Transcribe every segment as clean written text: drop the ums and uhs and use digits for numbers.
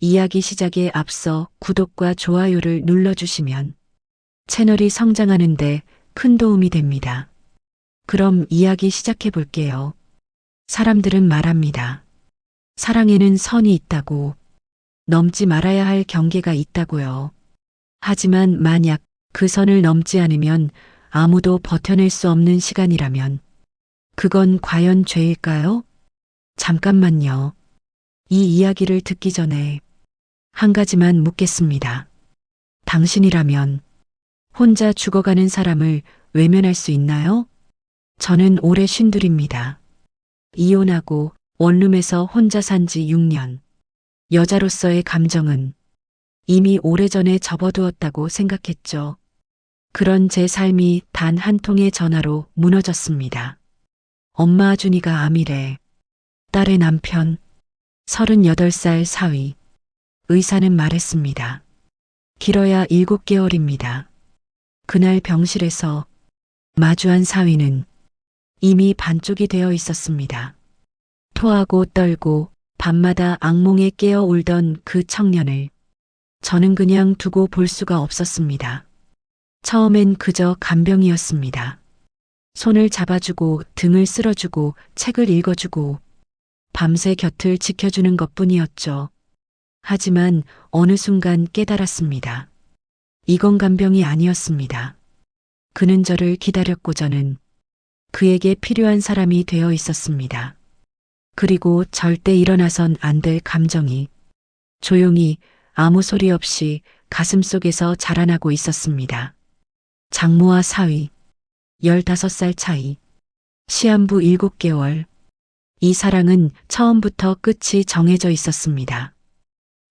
이야기 시작에 앞서 구독과 좋아요를 눌러주시면 채널이 성장하는데 큰 도움이 됩니다. 그럼 이야기 시작해 볼게요. 사람들은 말합니다. 사랑에는 선이 있다고, 넘지 말아야 할 경계가 있다고요. 하지만 만약 그 선을 넘지 않으면 아무도 버텨낼 수 없는 시간이라면 그건 과연 죄일까요? 잠깐만요. 이 이야기를 듣기 전에 한 가지만 묻겠습니다. 당신이라면 혼자 죽어가는 사람을 외면할 수 있나요? 저는 올해 52입니다. 이혼하고 원룸에서 혼자 산 지 6년. 여자로서의 감정은 이미 오래전에 접어두었다고 생각했죠. 그런 제 삶이 단 한 통의 전화로 무너졌습니다. 엄마 준이가 암이래. 딸의 남편, 38살 사위. 의사는 말했습니다. 길어야 7개월입니다. 그날 병실에서 마주한 사위는 이미 반쪽이 되어 있었습니다. 토하고 떨고 밤마다 악몽에 깨어 울던 그 청년을 저는 그냥 두고 볼 수가 없었습니다. 처음엔 그저 간병이었습니다. 손을 잡아주고 등을 쓸어주고 책을 읽어주고 밤새 곁을 지켜주는 것뿐이었죠. 하지만 어느 순간 깨달았습니다. 이건 간병이 아니었습니다. 그는 저를 기다렸고 저는 그에게 필요한 사람이 되어 있었습니다. 그리고 절대 일어나선 안 될 감정이 조용히 아무 소리 없이 가슴속에서 자라나고 있었습니다. 장모와 사위, 15살 차이, 시한부 7개월. 이 사랑은 처음부터 끝이 정해져 있었습니다.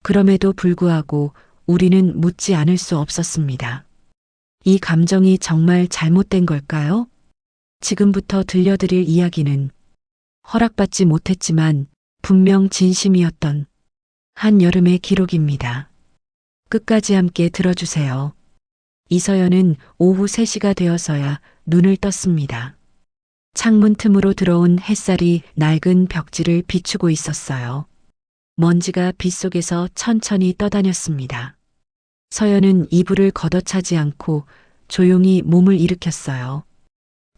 그럼에도 불구하고 우리는 묻지 않을 수 없었습니다. 이 감정이 정말 잘못된 걸까요? 지금부터 들려드릴 이야기는 허락받지 못했지만 분명 진심이었던 한여름의 기록입니다. 끝까지 함께 들어주세요. 이서연은 오후 3시가 되어서야 눈을 떴습니다. 창문 틈으로 들어온 햇살이 낡은 벽지를 비추고 있었어요. 먼지가 빗속에서 천천히 떠다녔습니다. 서연은 이불을 걷어차지 않고 조용히 몸을 일으켰어요.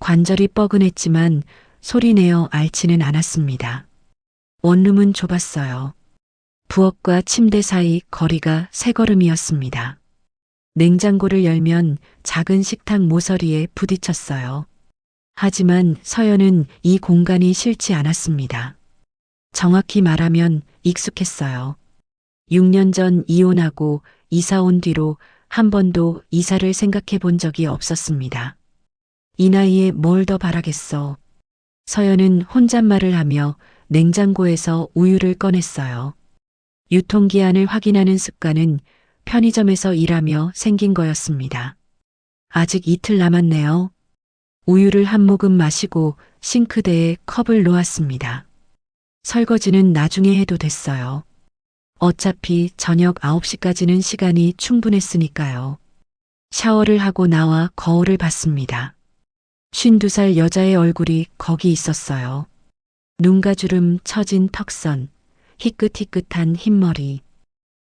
관절이 뻐근했지만 소리내어 앓지는 않았습니다. 원룸은 좁았어요. 부엌과 침대 사이 거리가 3걸음이었습니다. 냉장고를 열면 작은 식탁 모서리에 부딪혔어요. 하지만 서연은 이 공간이 싫지 않았습니다. 정확히 말하면 익숙했어요. 6년 전 이혼하고 이사 온 뒤로 한 번도 이사를 생각해 본 적이 없었습니다. 이 나이에 뭘 더 바라겠어. 서연은 혼잣말을 하며 냉장고에서 우유를 꺼냈어요. 유통기한을 확인하는 습관은 편의점에서 일하며 생긴 거였습니다. 아직 이틀 남았네요. 우유를 한 모금 마시고 싱크대에 컵을 놓았습니다. 설거지는 나중에 해도 됐어요. 어차피 저녁 9시까지는 시간이 충분했으니까요. 샤워를 하고 나와 거울을 봤습니다. 52살 여자의 얼굴이 거기 있었어요. 눈가주름 처진 턱선, 희끗희끗한 흰머리.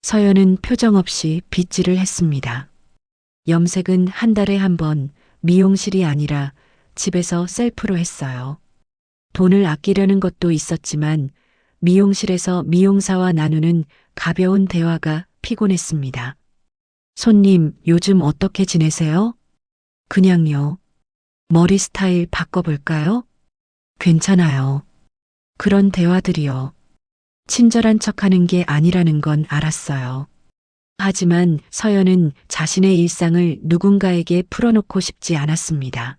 서연은 표정 없이 빗질을 했습니다. 염색은 한 달에 한 번 미용실이 아니라 집에서 셀프로 했어요. 돈을 아끼려는 것도 있었지만 미용실에서 미용사와 나누는 가벼운 대화가 피곤했습니다. 손님, 요즘 어떻게 지내세요? 그냥요. 머리 스타일 바꿔볼까요? 괜찮아요. 그런 대화들이요. 친절한 척하는 게 아니라는 건 알았어요. 하지만 서연은 자신의 일상을 누군가에게 풀어놓고 싶지 않았습니다.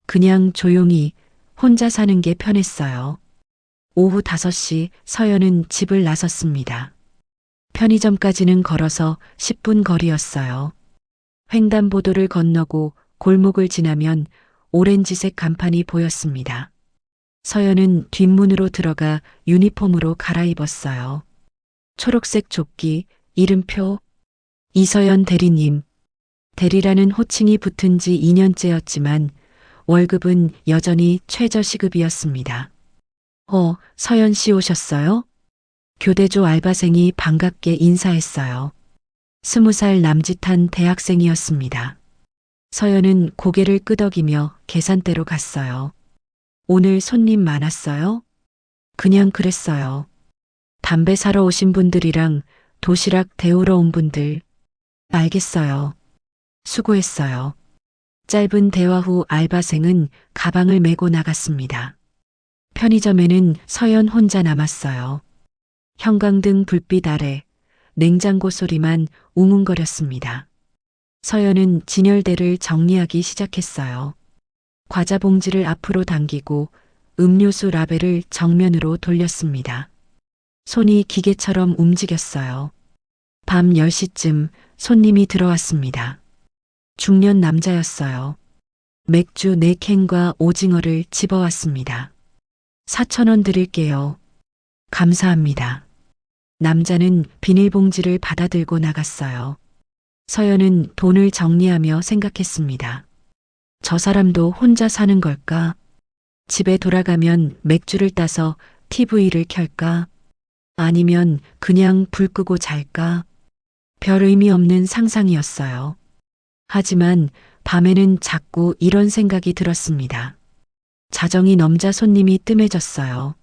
그냥 조용히 혼자 사는 게 편했어요. 오후 5시 서연은 집을 나섰습니다. 편의점까지는 걸어서 10분 거리였어요. 횡단보도를 건너고 골목을 지나면 오렌지색 간판이 보였습니다. 서연은 뒷문으로 들어가 유니폼으로 갈아입었어요. 초록색 조끼, 이름표, 이서연 대리님. 대리라는 호칭이 붙은 지 2년째였지만 월급은 여전히 최저 시급이었습니다. 서연 씨 오셨어요? 교대조 알바생이 반갑게 인사했어요. 20살 남짓한 대학생이었습니다. 서연은 고개를 끄덕이며 계산대로 갔어요. 오늘 손님 많았어요? 그냥 그랬어요. 담배 사러 오신 분들이랑 도시락 데우러 온 분들. 알겠어요. 수고했어요. 짧은 대화 후 알바생은 가방을 메고 나갔습니다. 편의점에는 서연 혼자 남았어요. 형광등 불빛 아래 냉장고 소리만 웅웅거렸습니다. 서연은 진열대를 정리하기 시작했어요. 과자 봉지를 앞으로 당기고 음료수 라벨을 정면으로 돌렸습니다. 손이 기계처럼 움직였어요. 밤 10시쯤 손님이 들어왔습니다. 중년 남자였어요. 맥주 4캔과 오징어를 집어왔습니다. 4,000원 드릴게요. 감사합니다. 남자는 비닐봉지를 받아들고 나갔어요. 서연은 돈을 정리하며 생각했습니다. 저 사람도 혼자 사는 걸까? 집에 돌아가면 맥주를 따서 TV를 켤까? 아니면 그냥 불 끄고 잘까? 별 의미 없는 상상이었어요. 하지만 밤에는 자꾸 이런 생각이 들었습니다. 자정이 넘자 손님이 뜸해졌어요.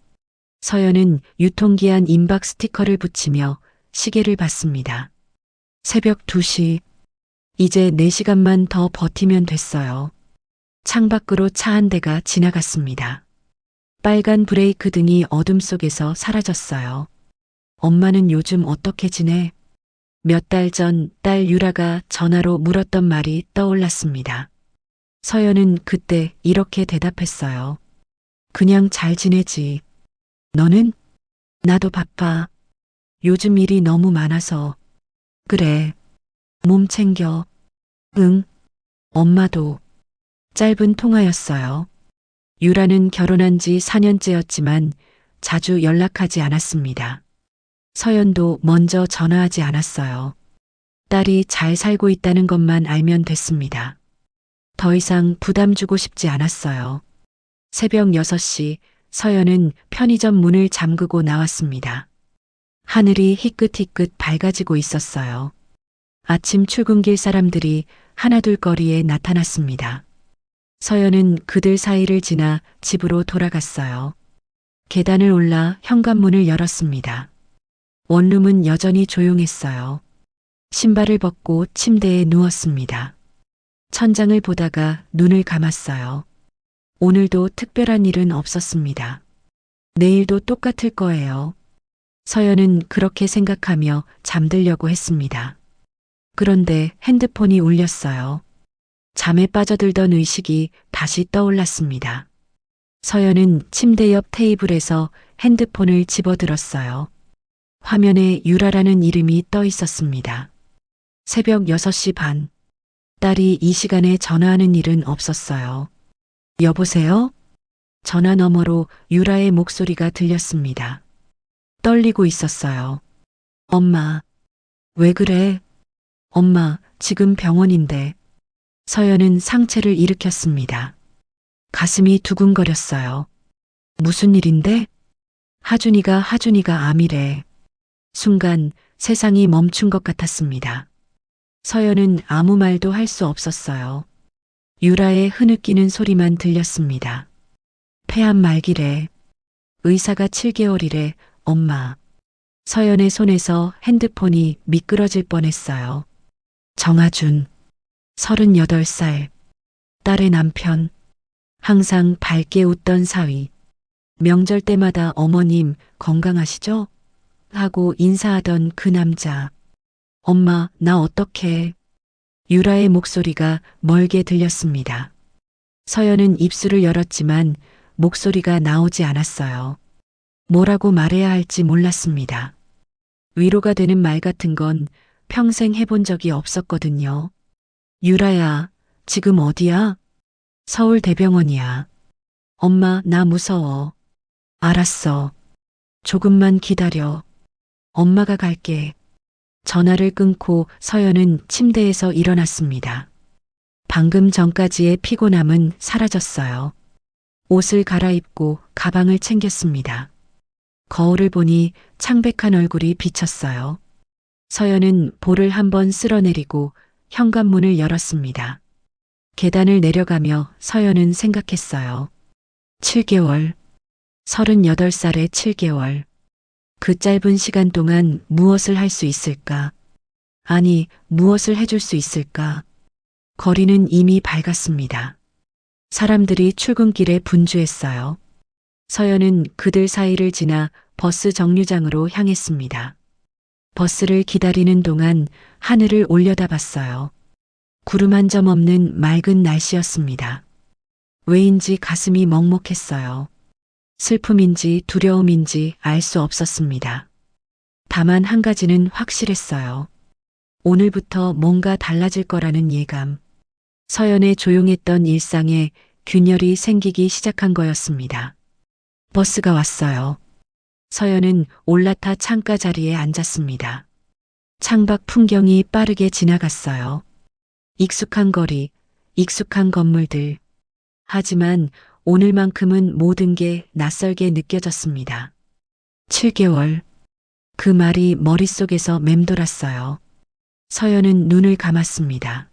서연은 유통기한 임박 스티커를 붙이며 시계를 봤습니다. 새벽 2시. 이제 4시간만 더 버티면 됐어요. 창밖으로 차 한 대가 지나갔습니다. 빨간 브레이크 등이 어둠 속에서 사라졌어요. 엄마는 요즘 어떻게 지내? 몇 달 전 딸 유라가 전화로 물었던 말이 떠올랐습니다. 서연은 그때 이렇게 대답했어요. 그냥 잘 지내지. 너는? 나도 바빠. 요즘 일이 너무 많아서. 그래. 몸 챙겨. 응. 엄마도. 짧은 통화였어요. 유라는 결혼한 지 4년째였지만 자주 연락하지 않았습니다. 서연도 먼저 전화하지 않았어요. 딸이 잘 살고 있다는 것만 알면 됐습니다. 더 이상 부담 주고 싶지 않았어요. 새벽 6시 서연은 편의점 문을 잠그고 나왔습니다. 하늘이 희끗희끗 밝아지고 있었어요. 아침 출근길 사람들이 하나둘 거리에 나타났습니다. 서연은 그들 사이를 지나 집으로 돌아갔어요. 계단을 올라 현관문을 열었습니다. 원룸은 여전히 조용했어요. 신발을 벗고 침대에 누웠습니다. 천장을 보다가 눈을 감았어요. 오늘도 특별한 일은 없었습니다. 내일도 똑같을 거예요. 서연은 그렇게 생각하며 잠들려고 했습니다. 그런데 핸드폰이 울렸어요. 잠에 빠져들던 의식이 다시 떠올랐습니다. 서연은 침대 옆 테이블에서 핸드폰을 집어들었어요. 화면에 유라라는 이름이 떠 있었습니다. 새벽 6시 반. 딸이 이 시간에 전화하는 일은 없었어요. 여보세요? 전화 너머로 유라의 목소리가 들렸습니다. 떨리고 있었어요. 엄마, 왜 그래? 엄마, 지금 병원인데. 서연은 상체를 일으켰습니다. 가슴이 두근거렸어요. 무슨 일인데? 하준이가 암이래. 순간 세상이 멈춘 것 같았습니다. 서연은 아무 말도 할 수 없었어요. 유라의 흐느끼는 소리만 들렸습니다. 폐암 말기래. 의사가 7개월이래, 엄마. 서연의 손에서 핸드폰이 미끄러질 뻔했어요. 정하준, 38살. 딸의 남편. 항상 밝게 웃던 사위. 명절 때마다 어머님 건강하시죠? 하고 인사하던 그 남자. 엄마, 나 어떡해. 유라의 목소리가 멀게 들렸습니다. 서연은 입술을 열었지만 목소리가 나오지 않았어요. 뭐라고 말해야 할지 몰랐습니다. 위로가 되는 말 같은 건 평생 해본 적이 없었거든요. 유라야, 지금 어디야? 서울대병원이야. 엄마, 나 무서워. 알았어. 조금만 기다려. 엄마가 갈게. 전화를 끊고 서연은 침대에서 일어났습니다. 방금 전까지의 피곤함은 사라졌어요. 옷을 갈아입고 가방을 챙겼습니다. 거울을 보니 창백한 얼굴이 비쳤어요. 서연은 볼을 한번 쓸어내리고 현관문을 열었습니다. 계단을 내려가며 서연은 생각했어요. 7개월. 38살에 7개월. 그 짧은 시간 동안 무엇을 할 수 있을까? 아니, 무엇을 해줄 수 있을까? 거리는 이미 밝았습니다. 사람들이 출근길에 분주했어요. 서연은 그들 사이를 지나 버스 정류장으로 향했습니다. 버스를 기다리는 동안 하늘을 올려다봤어요. 구름 한 점 없는 맑은 날씨였습니다. 왜인지 가슴이 먹먹했어요. 슬픔인지 두려움인지 알 수 없었습니다. 다만 한 가지는 확실했어요. 오늘부터 뭔가 달라질 거라는 예감. 서연의 조용했던 일상에 균열이 생기기 시작한 거였습니다. 버스가 왔어요. 서연은 올라타 창가 자리에 앉았습니다. 창밖 풍경이 빠르게 지나갔어요. 익숙한 거리, 익숙한 건물들. 하지만 오늘만큼은 모든 게 낯설게 느껴졌습니다. 7개월. 그 말이 머릿속에서 맴돌았어요. 서연은 눈을 감았습니다.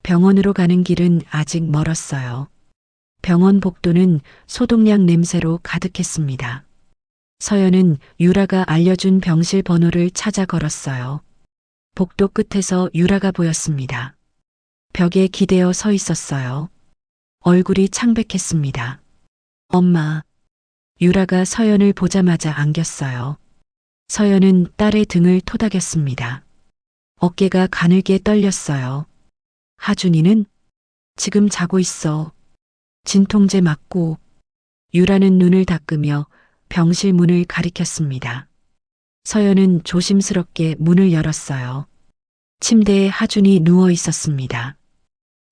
병원으로 가는 길은 아직 멀었어요. 병원 복도는 소독약 냄새로 가득했습니다. 서연은 유라가 알려준 병실 번호를 찾아 걸었어요. 복도 끝에서 유라가 보였습니다. 벽에 기대어 서 있었어요. 얼굴이 창백했습니다. 엄마. 유라가 서연을 보자마자 안겼어요. 서연은 딸의 등을 토닥였습니다. 어깨가 가늘게 떨렸어요. 하준이는? 지금 자고 있어. 진통제 맞고. 유라는 눈을 닦으며 병실 문을 가리켰습니다. 서연은 조심스럽게 문을 열었어요. 침대에 하준이 누워 있었습니다.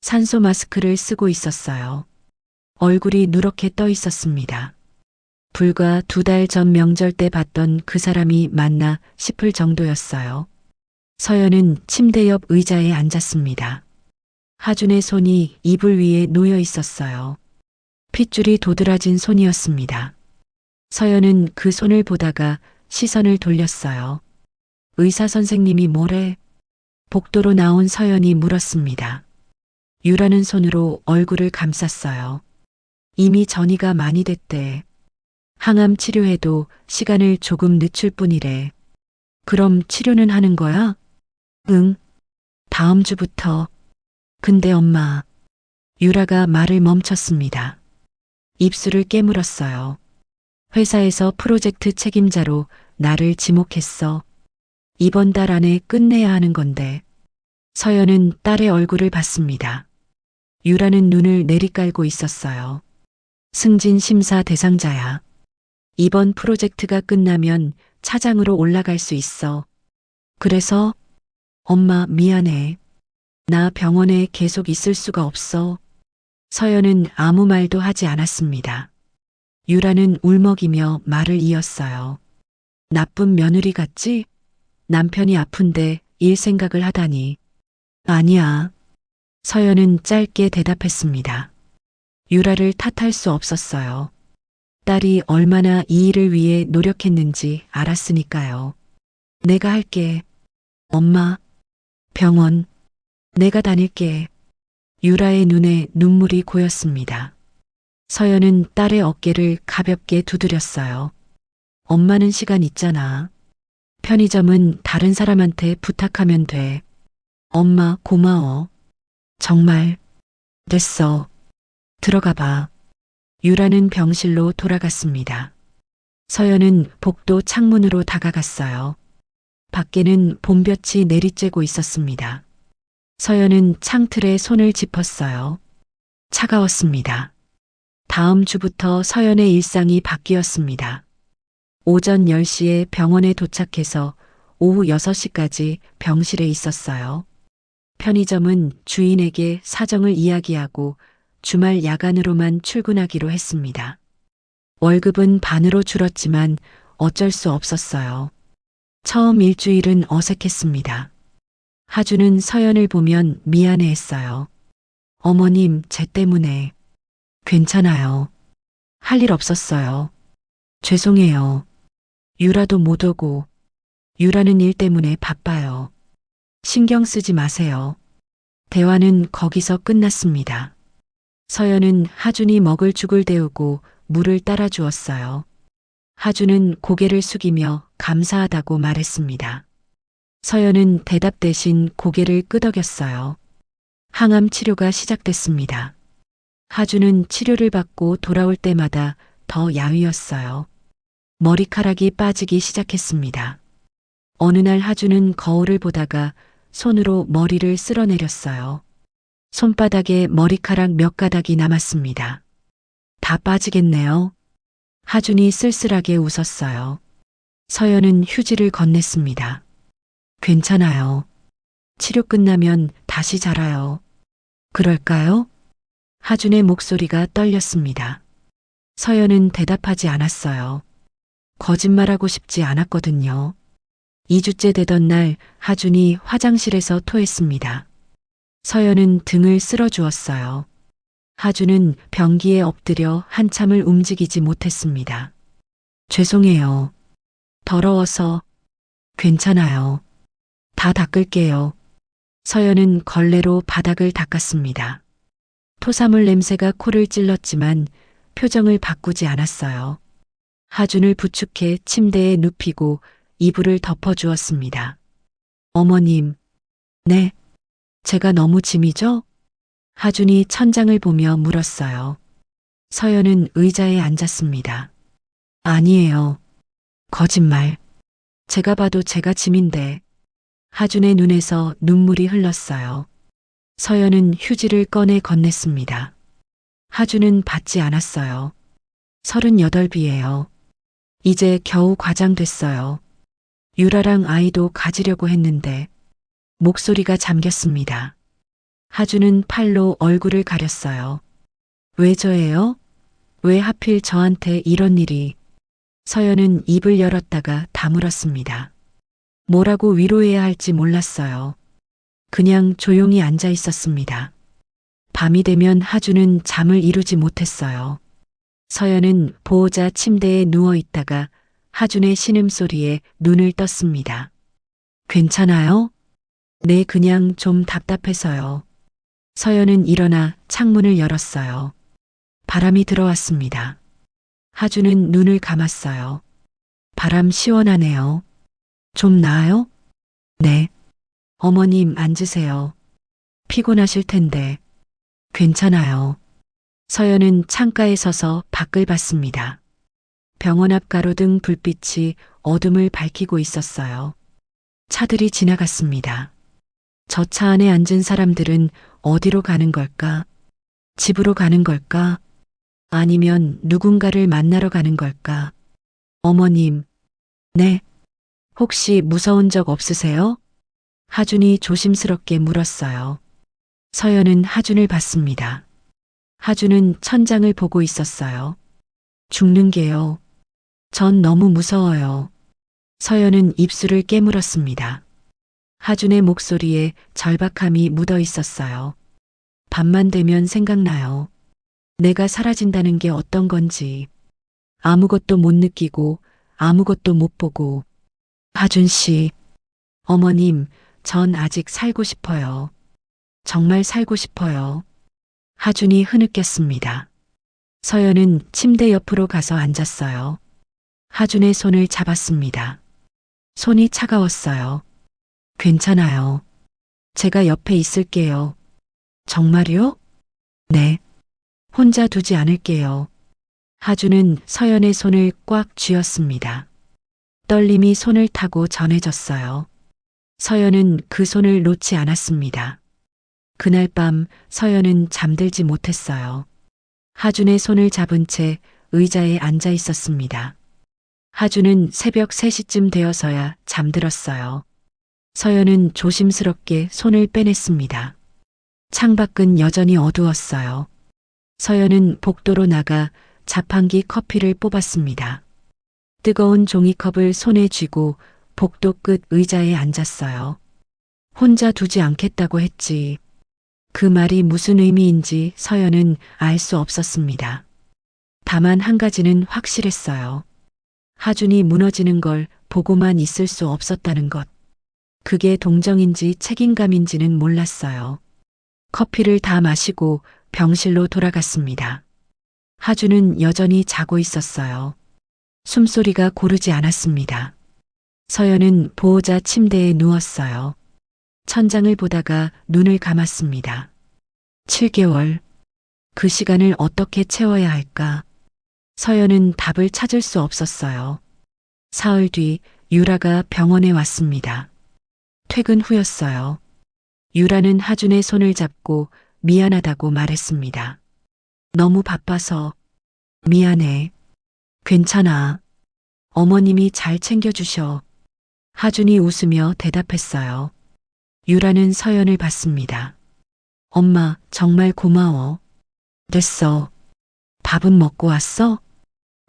산소 마스크를 쓰고 있었어요. 얼굴이 누렇게 떠 있었습니다. 불과 2달 전 명절 때 봤던 그 사람이 맞나 싶을 정도였어요. 서연은 침대 옆 의자에 앉았습니다. 하준의 손이 이불 위에 놓여 있었어요. 핏줄이 도드라진 손이었습니다. 서연은 그 손을 보다가 시선을 돌렸어요. 의사 선생님이 뭐래? 복도로 나온 서연이 물었습니다. 유라는 손으로 얼굴을 감쌌어요. 이미 전이가 많이 됐대. 항암 치료해도 시간을 조금 늦출 뿐이래. 그럼 치료는 하는 거야? 응. 다음 주부터. 근데 엄마. 유라가 말을 멈췄습니다. 입술을 깨물었어요. 회사에서 프로젝트 책임자로 나를 지목했어. 이번 달 안에 끝내야 하는 건데. 서연은 딸의 얼굴을 봤습니다. 유라는 눈을 내리깔고 있었어요. 승진 심사 대상자야. 이번 프로젝트가 끝나면 차장으로 올라갈 수 있어. 그래서 엄마 미안해. 나 병원에 계속 있을 수가 없어. 서연은 아무 말도 하지 않았습니다. 유라는 울먹이며 말을 이었어요. 나쁜 며느리 같지? 남편이 아픈데 일 생각을 하다니. 아니야. 서연은 짧게 대답했습니다. 유라를 탓할 수 없었어요. 딸이 얼마나 이 일을 위해 노력했는지 알았으니까요. 내가 할게. 엄마. 병원. 내가 다닐게. 유라의 눈에 눈물이 고였습니다. 서연은 딸의 어깨를 가볍게 두드렸어요. 엄마는 시간 있잖아. 편의점은 다른 사람한테 부탁하면 돼. 엄마 고마워. 정말. 됐어. 들어가 봐. 유라는 병실로 돌아갔습니다. 서연은 복도 창문으로 다가갔어요. 밖에는 봄볕이 내리쬐고 있었습니다. 서연은 창틀에 손을 짚었어요. 차가웠습니다. 다음 주부터 서연의 일상이 바뀌었습니다. 오전 10시에 병원에 도착해서 오후 6시까지 병실에 있었어요. 편의점은 주인에게 사정을 이야기하고 주말 야간으로만 출근하기로 했습니다. 월급은 반으로 줄었지만 어쩔 수 없었어요. 처음 일주일은 어색했습니다. 하주는 서연을 보면 미안해했어요. 어머님, 쟤 때문에. 괜찮아요. 할 일 없었어요. 죄송해요. 유라도 못 오고, 유라는 일 때문에 바빠요. 신경 쓰지 마세요. 대화는 거기서 끝났습니다. 서연은 하준이 먹을 죽을 데우고 물을 따라 주었어요. 하준은 고개를 숙이며 감사하다고 말했습니다. 서연은 대답 대신 고개를 끄덕였어요. 항암 치료가 시작됐습니다. 하준은 치료를 받고 돌아올 때마다 더 야위었어요. 머리카락이 빠지기 시작했습니다. 어느 날 하준은 거울을 보다가 손으로 머리를 쓸어내렸어요. 손바닥에 머리카락 몇 가닥이 남았습니다. 다 빠지겠네요. 하준이 쓸쓸하게 웃었어요. 서연은 휴지를 건넸습니다. 괜찮아요. 치료 끝나면 다시 자라요. 그럴까요? 하준의 목소리가 떨렸습니다. 서연은 대답하지 않았어요. 거짓말하고 싶지 않았거든요. 2주째 되던 날 하준이 화장실에서 토했습니다. 서연은 등을 쓸어주었어요. 하준은 변기에 엎드려 한참을 움직이지 못했습니다. 죄송해요. 더러워서. 괜찮아요. 다 닦을게요. 서연은 걸레로 바닥을 닦았습니다. 토사물 냄새가 코를 찔렀지만 표정을 바꾸지 않았어요. 하준을 부축해 침대에 눕히고 이불을 덮어주었습니다. 어머님. 네. 제가 너무 짐이죠? 하준이 천장을 보며 물었어요. 서연은 의자에 앉았습니다. 아니에요. 거짓말. 제가 봐도 제가 짐인데. 하준의 눈에서 눈물이 흘렀어요. 서연은 휴지를 꺼내 건넸습니다. 하준은 받지 않았어요. 38이에요. 이제 겨우 과장됐어요. 유라랑 아이도 가지려고 했는데 목소리가 잠겼습니다. 하준은 팔로 얼굴을 가렸어요. 왜 저예요? 왜 하필 저한테 이런 일이? 서연은 입을 열었다가 다물었습니다. 뭐라고 위로해야 할지 몰랐어요. 그냥 조용히 앉아 있었습니다. 밤이 되면 하준은 잠을 이루지 못했어요. 서연은 보호자 침대에 누워 있다가 하준의 신음소리에 눈을 떴습니다. 괜찮아요? 네, 그냥 좀 답답해서요. 서연은 일어나 창문을 열었어요. 바람이 들어왔습니다. 하준은 눈을 감았어요. 바람 시원하네요. 좀 나아요? 네. 어머님 앉으세요. 피곤하실 텐데. 괜찮아요. 서연은 창가에 서서 밖을 봤습니다. 병원 앞 가로등 불빛이 어둠을 밝히고 있었어요. 차들이 지나갔습니다. 저 차 안에 앉은 사람들은 어디로 가는 걸까? 집으로 가는 걸까? 아니면 누군가를 만나러 가는 걸까? 어머님. 네. 혹시 무서운 적 없으세요? 하준이 조심스럽게 물었어요. 서연은 하준을 봤습니다. 하준은 천장을 보고 있었어요. 죽는 게요. 전 너무 무서워요. 서연은 입술을 깨물었습니다. 하준의 목소리에 절박함이 묻어 있었어요. 밤만 되면 생각나요. 내가 사라진다는 게 어떤 건지. 아무것도 못 느끼고 아무것도 못 보고. 하준 씨. 어머님, 전 아직 살고 싶어요. 정말 살고 싶어요. 하준이 흐느꼈습니다. 서연은 침대 옆으로 가서 앉았어요. 하준의 손을 잡았습니다. 손이 차가웠어요. 괜찮아요. 제가 옆에 있을게요. 정말요? 네. 혼자 두지 않을게요. 하준은 서연의 손을 꽉 쥐었습니다. 떨림이 손을 타고 전해졌어요. 서연은 그 손을 놓지 않았습니다. 그날 밤 서연은 잠들지 못했어요. 하준의 손을 잡은 채 의자에 앉아 있었습니다. 하준은 새벽 3시쯤 되어서야 잠들었어요. 서연은 조심스럽게 손을 빼냈습니다. 창밖은 여전히 어두웠어요. 서연은 복도로 나가 자판기 커피를 뽑았습니다. 뜨거운 종이컵을 손에 쥐고 복도 끝 의자에 앉았어요. 혼자 두지 않겠다고 했지. 그 말이 무슨 의미인지 서연은 알 수 없었습니다. 다만 한 가지는 확실했어요. 하준이 무너지는 걸 보고만 있을 수 없었다는 것. 그게 동정인지 책임감인지는 몰랐어요. 커피를 다 마시고 병실로 돌아갔습니다. 하준은 여전히 자고 있었어요. 숨소리가 고르지 않았습니다. 서연은 보호자 침대에 누웠어요. 천장을 보다가 눈을 감았습니다. 7개월. 그 시간을 어떻게 채워야 할까? 서연은 답을 찾을 수 없었어요. 사흘 뒤 유라가 병원에 왔습니다. 퇴근 후였어요. 유라는 하준의 손을 잡고 미안하다고 말했습니다. 너무 바빠서. 미안해. 괜찮아. 어머님이 잘 챙겨주셔. 하준이 웃으며 대답했어요. 유라는 서연을 봤습니다. 엄마, 정말 고마워. 됐어. 밥은 먹고 왔어?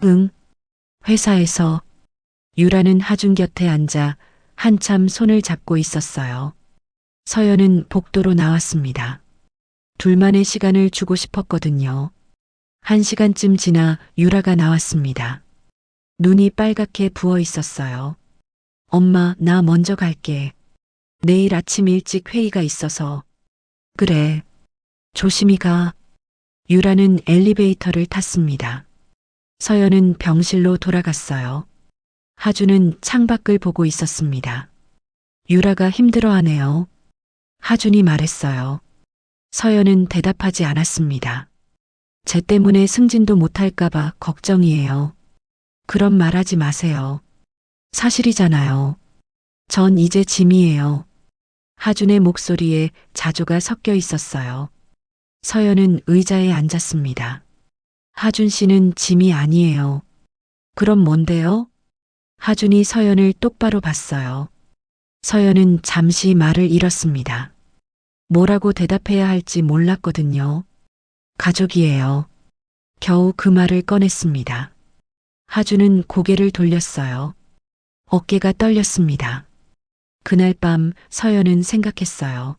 응. 회사에서. 유라는 하준 곁에 앉아 한참 손을 잡고 있었어요. 서연은 복도로 나왔습니다. 둘만의 시간을 주고 싶었거든요. 1시간쯤 지나 유라가 나왔습니다. 눈이 빨갛게 부어 있었어요. 엄마, 나 먼저 갈게. 내일 아침 일찍 회의가 있어서. 그래. 조심히 가. 유라는 엘리베이터를 탔습니다. 서연은 병실로 돌아갔어요. 하준은 창밖을 보고 있었습니다. 유라가 힘들어하네요. 하준이 말했어요. 서연은 대답하지 않았습니다. 쟤 때문에 승진도 못할까봐 걱정이에요. 그런 말 하지 마세요. 사실이잖아요. 전 이제 짐이에요. 하준의 목소리에 자조가 섞여 있었어요. 서연은 의자에 앉았습니다. 하준 씨는 짐이 아니에요. 그럼 뭔데요? 하준이 서연을 똑바로 봤어요. 서연은 잠시 말을 잃었습니다. 뭐라고 대답해야 할지 몰랐거든요. 가족이에요. 겨우 그 말을 꺼냈습니다. 하준은 고개를 돌렸어요. 어깨가 떨렸습니다. 그날 밤 서연은 생각했어요.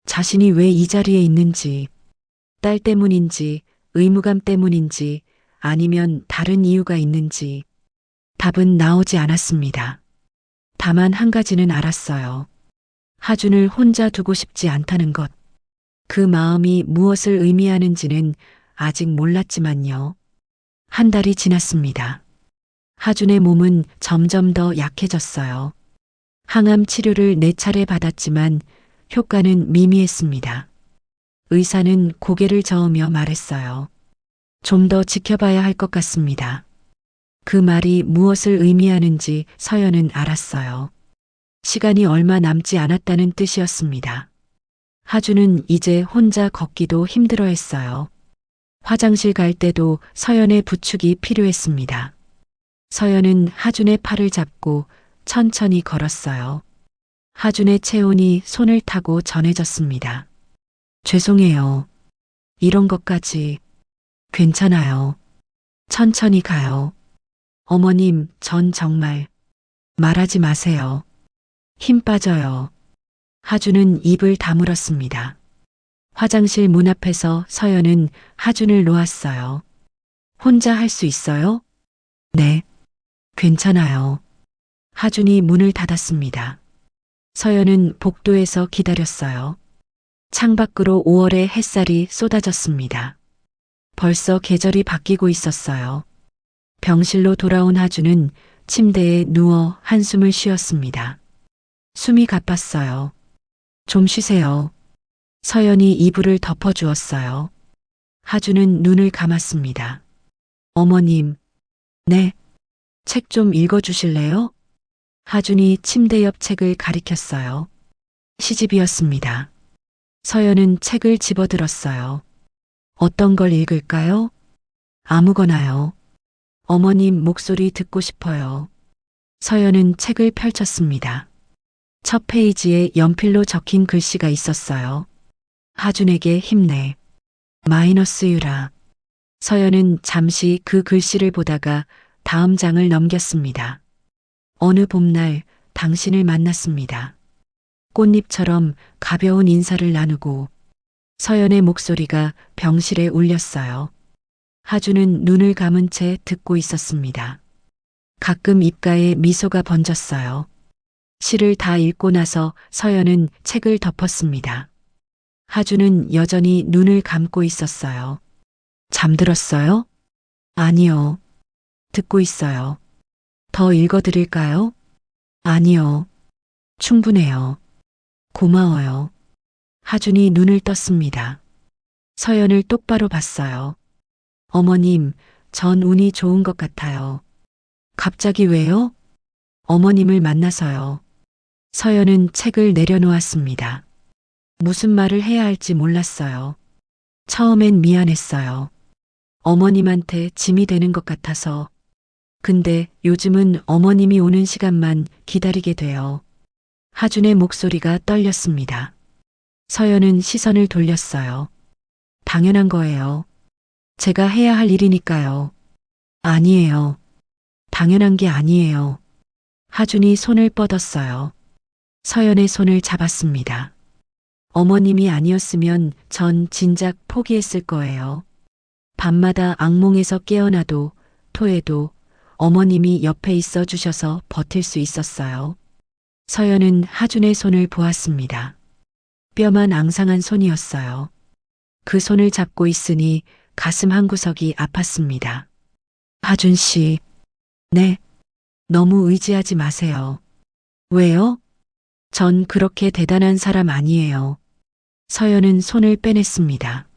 자신이 왜 이 자리에 있는지, 딸 때문인지, 의무감 때문인지, 아니면 다른 이유가 있는지. 답은 나오지 않았습니다. 다만 한 가지는 알았어요. 하준을 혼자 두고 싶지 않다는 것. 그 마음이 무엇을 의미하는지는 아직 몰랐지만요. 한 달이 지났습니다. 하준의 몸은 점점 더 약해졌어요. 항암 치료를 4차례 받았지만 효과는 미미했습니다. 의사는 고개를 저으며 말했어요. 좀 더 지켜봐야 할 것 같습니다. 그 말이 무엇을 의미하는지 서연은 알았어요. 시간이 얼마 남지 않았다는 뜻이었습니다. 하준은 이제 혼자 걷기도 힘들어했어요. 화장실 갈 때도 서연의 부축이 필요했습니다. 서연은 하준의 팔을 잡고 천천히 걸었어요. 하준의 체온이 손을 타고 전해졌습니다. 죄송해요. 이런 것까지. 괜찮아요. 천천히 가요. 어머님, 전 정말. 말하지 마세요. 힘 빠져요. 하준은 입을 다물었습니다. 화장실 문 앞에서 서연은 하준을 놓았어요. 혼자 할 수 있어요? 네. 괜찮아요. 하준이 문을 닫았습니다. 서연은 복도에서 기다렸어요. 창밖으로 5월의 햇살이 쏟아졌습니다. 벌써 계절이 바뀌고 있었어요. 병실로 돌아온 하준은 침대에 누워 한숨을 쉬었습니다. 숨이 가빴어요. 좀 쉬세요. 서연이 이불을 덮어주었어요. 하준은 눈을 감았습니다. 어머님. 네. 책 좀 읽어주실래요? 하준이 침대 옆 책을 가리켰어요. 시집이었습니다. 서연은 책을 집어들었어요. 어떤 걸 읽을까요? 아무거나요. 어머님 목소리 듣고 싶어요. 서연은 책을 펼쳤습니다. 첫 페이지에 연필로 적힌 글씨가 있었어요. 하준에게 힘내. 마이너스 유라. 서연은 잠시 그 글씨를 보다가 다음 장을 넘겼습니다. 어느 봄날 당신을 만났습니다. 꽃잎처럼 가벼운 인사를 나누고. 서연의 목소리가 병실에 울렸어요. 하준은 눈을 감은 채 듣고 있었습니다. 가끔 입가에 미소가 번졌어요. 시를 다 읽고 나서 서연은 책을 덮었습니다. 하주는 여전히 눈을 감고 있었어요. 잠들었어요? 아니요. 듣고 있어요. 더 읽어드릴까요? 아니요. 충분해요. 고마워요. 하준이 눈을 떴습니다. 서연을 똑바로 봤어요. 어머님, 전 운이 좋은 것 같아요. 갑자기 왜요? 어머님을 만나서요. 서연은 책을 내려놓았습니다. 무슨 말을 해야 할지 몰랐어요. 처음엔 미안했어요. 어머님한테 짐이 되는 것 같아서. 근데 요즘은 어머님이 오는 시간만 기다리게 돼요. 하준의 목소리가 떨렸습니다. 서연은 시선을 돌렸어요. 당연한 거예요. 제가 해야 할 일이니까요. 아니에요. 당연한 게 아니에요. 하준이 손을 뻗었어요. 서연의 손을 잡았습니다. 어머님이 아니었으면 전 진작 포기했을 거예요. 밤마다 악몽에서 깨어나도 토해도 어머님이 옆에 있어 주셔서 버틸 수 있었어요. 서연은 하준의 손을 보았습니다. 뼈만 앙상한 손이었어요. 그 손을 잡고 있으니 가슴 한구석이 아팠습니다. 하준 씨. 네. 너무 의지하지 마세요. 왜요? 전 그렇게 대단한 사람 아니에요. 서연은 손을 빼냈습니다.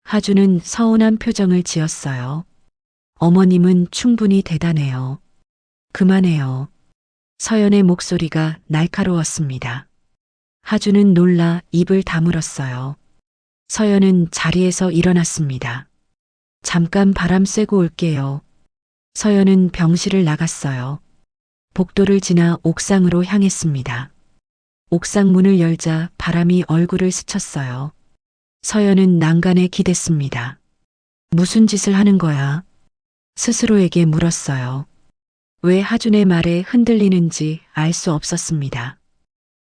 하준은 서운한 표정을 지었어요. 어머님은 충분히 대단해요. 그만해요. 서연의 목소리가 날카로웠습니다. 하준은 놀라 입을 다물었어요. 서연은 자리에서 일어났습니다. 잠깐 바람 쐬고 올게요. 서연은 병실을 나갔어요. 복도를 지나 옥상으로 향했습니다. 옥상 문을 열자 바람이 얼굴을 스쳤어요. 서연은 난간에 기댔습니다. 무슨 짓을 하는 거야? 스스로에게 물었어요. 왜 하준의 말에 흔들리는지 알 수 없었습니다.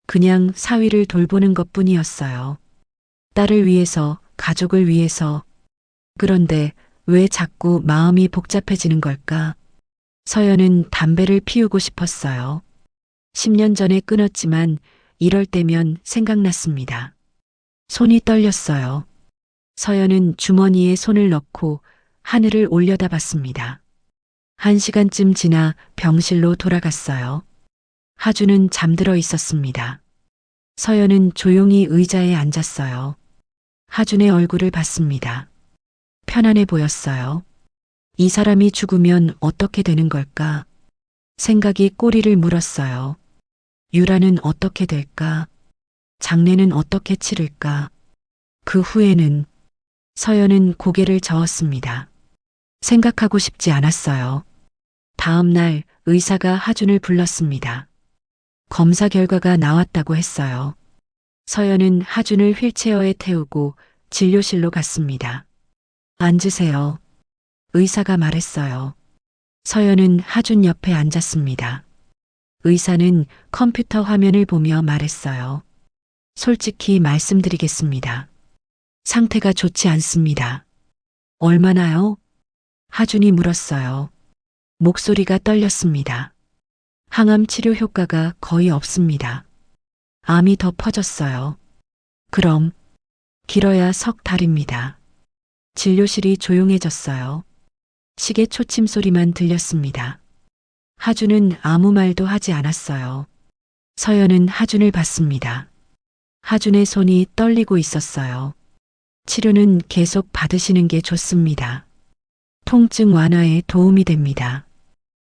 그냥 사위를 돌보는 것뿐이었어요. 딸을 위해서, 가족을 위해서. 그런데 왜 자꾸 마음이 복잡해지는 걸까? 서연은 담배를 피우고 싶었어요. 10년 전에 끊었지만 이럴 때면 생각났습니다. 손이 떨렸어요. 서연은 주머니에 손을 넣고 하늘을 올려다봤습니다. 1시간쯤 지나 병실로 돌아갔어요. 하준은 잠들어 있었습니다. 서연은 조용히 의자에 앉았어요. 하준의 얼굴을 봤습니다. 편안해 보였어요. 이 사람이 죽으면 어떻게 되는 걸까? 생각이 꼬리를 물었어요. 유라는 어떻게 될까? 장례는 어떻게 치를까? 그 후에는 서연은 고개를 저었습니다. 생각하고 싶지 않았어요. 다음 날 의사가 하준을 불렀습니다. 검사 결과가 나왔다고 했어요. 서연은 하준을 휠체어에 태우고 진료실로 갔습니다. 앉으세요. 의사가 말했어요. 서연은 하준 옆에 앉았습니다. 의사는 컴퓨터 화면을 보며 말했어요. 솔직히 말씀드리겠습니다. 상태가 좋지 않습니다. 얼마나요? 하준이 물었어요. 목소리가 떨렸습니다. 항암 치료 효과가 거의 없습니다. 암이 더 퍼졌어요. 그럼 길어야 석 달입니다. 진료실이 조용해졌어요. 시계 초침 소리만 들렸습니다. 하준은 아무 말도 하지 않았어요. 서연은 하준을 봤습니다. 하준의 손이 떨리고 있었어요. 치료는 계속 받으시는 게 좋습니다. 통증 완화에 도움이 됩니다.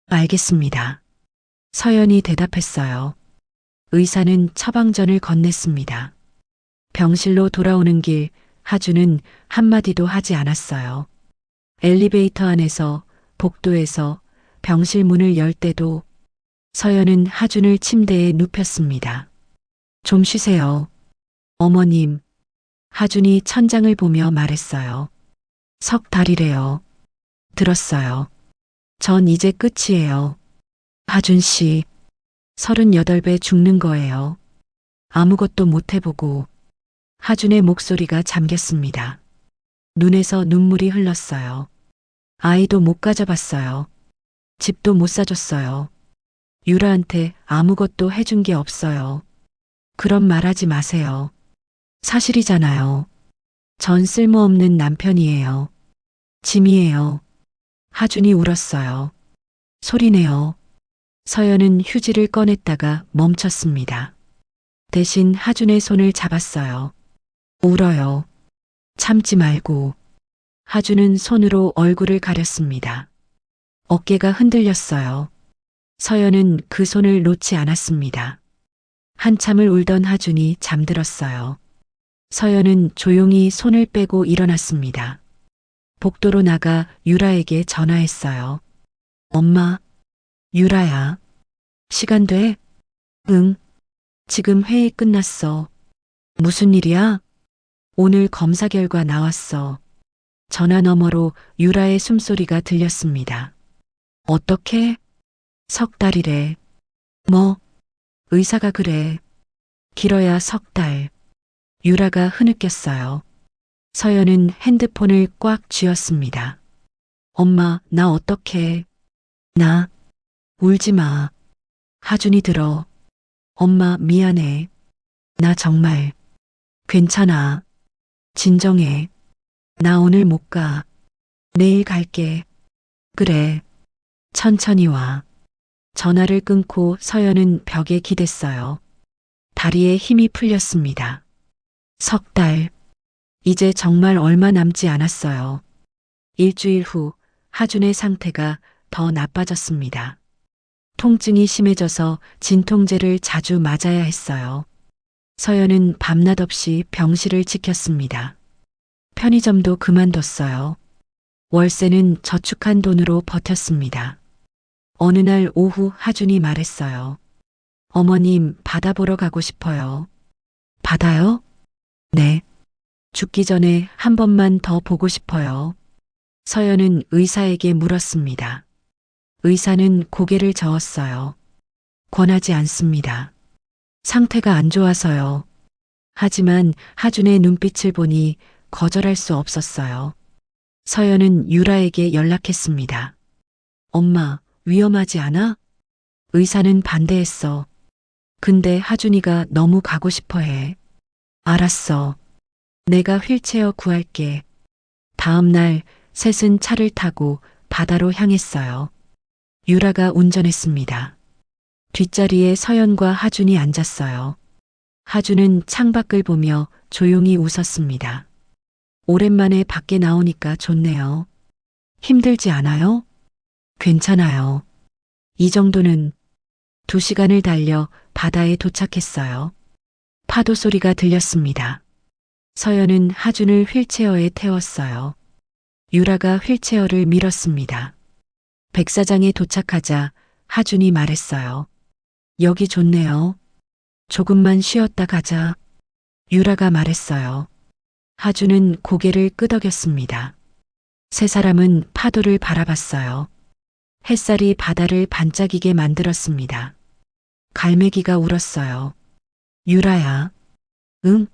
알겠습니다. 서연이 대답했어요. 의사는 처방전을 건넸습니다. 병실로 돌아오는 길 하준은 한마디도 하지 않았어요. 엘리베이터 안에서, 복도에서, 병실 문을 열 때도 서연은 하준을 침대에 눕혔습니다. 좀 쉬세요. 어머님. 하준이 천장을 보며 말했어요. 석 달이래요. 들었어요. 전 이제 끝이에요. 하준 씨, 38배 죽는 거예요. 아무것도 못 해보고. 하준의 목소리가 잠겼습니다. 눈에서 눈물이 흘렀어요. 아이도 못 가져봤어요. 집도 못 사줬어요. 유라한테 아무것도 해준 게 없어요. 그런 말 하지 마세요. 사실이잖아요. 전 쓸모없는 남편이에요. 짐이에요. 하준이 울었어요. 소리내요. 서연은 휴지를 꺼냈다가 멈췄습니다. 대신 하준의 손을 잡았어요. 울어요. 참지 말고. 하준은 손으로 얼굴을 가렸습니다. 어깨가 흔들렸어요. 서연은 그 손을 놓지 않았습니다. 한참을 울던 하준이 잠들었어요. 서연은 조용히 손을 빼고 일어났습니다. 복도로 나가 유라에게 전화했어요. 엄마, 유라야. 시간 돼? 응. 지금 회의 끝났어. 무슨 일이야? 오늘 검사 결과 나왔어. 전화 너머로 유라의 숨소리가 들렸습니다. 어떻게? 석 달이래. 뭐? 의사가 그래. 길어야 석 달. 유라가 흐느꼈어요. 서연은 핸드폰을 꽉 쥐었습니다. 엄마, 나 어떡해. 나. 울지 마. 하준이 들어. 엄마, 미안해. 나 정말. 괜찮아. 진정해. 나 오늘 못 가. 내일 갈게. 그래. 천천히 와. 전화를 끊고 서연은 벽에 기댔어요. 다리에 힘이 풀렸습니다. 석 달. 이제 정말 얼마 남지 않았어요. 일주일 후 하준의 상태가 더 나빠졌습니다. 통증이 심해져서 진통제를 자주 맞아야 했어요. 서연은 밤낮 없이 병실을 지켰습니다. 편의점도 그만뒀어요. 월세는 저축한 돈으로 버텼습니다. 어느 날 오후 하준이 말했어요. 어머님, 바다 보러 가고 싶어요. 바다요? 네. 죽기 전에 한 번만 더 보고 싶어요. 서연은 의사에게 물었습니다. 의사는 고개를 저었어요. 권하지 않습니다. 상태가 안 좋아서요. 하지만 하준의 눈빛을 보니 거절할 수 없었어요. 서연은 유라에게 연락했습니다. 엄마, 위험하지 않아? 의사는 반대했어. 근데 하준이가 너무 가고 싶어 해. 알았어. 내가 휠체어 구할게. 다음 날 셋은 차를 타고 바다로 향했어요. 유라가 운전했습니다. 뒷자리에 서연과 하준이 앉았어요. 하준은 창밖을 보며 조용히 웃었습니다. 오랜만에 밖에 나오니까 좋네요. 힘들지 않아요? 괜찮아요. 이 정도는. 2시간을 달려 바다에 도착했어요. 파도 소리가 들렸습니다. 서연은 하준을 휠체어에 태웠어요. 유라가 휠체어를 밀었습니다. 백사장에 도착하자 하준이 말했어요. 여기 좋네요. 조금만 쉬었다 가자. 유라가 말했어요. 하준은 고개를 끄덕였습니다. 세 사람은 파도를 바라봤어요. 햇살이 바다를 반짝이게 만들었습니다. 갈매기가 울었어요. 유라야. 응?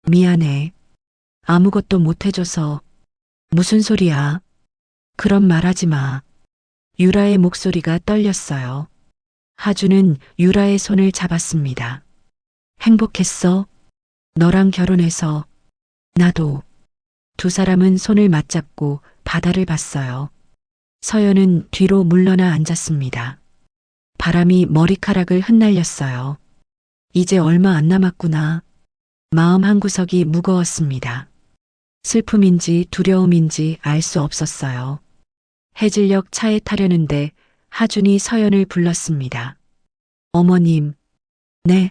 미안해. 아무것도 못 해줘서. 무슨 소리야? 그런 말 하지 마. 유라의 목소리가 떨렸어요. 하준은 유라의 손을 잡았습니다. 행복했어? 너랑 결혼해서. 나도. 두 사람은 손을 맞잡고 바다를 봤어요. 서연은 뒤로 물러나 앉았습니다. 바람이 머리카락을 흩날렸어요. 이제 얼마 안 남았구나. 마음 한구석이 무거웠습니다. 슬픔인지 두려움인지 알 수 없었어요. 해질녘 차에 타려는데 하준이 서연을 불렀습니다. 어머님. 네.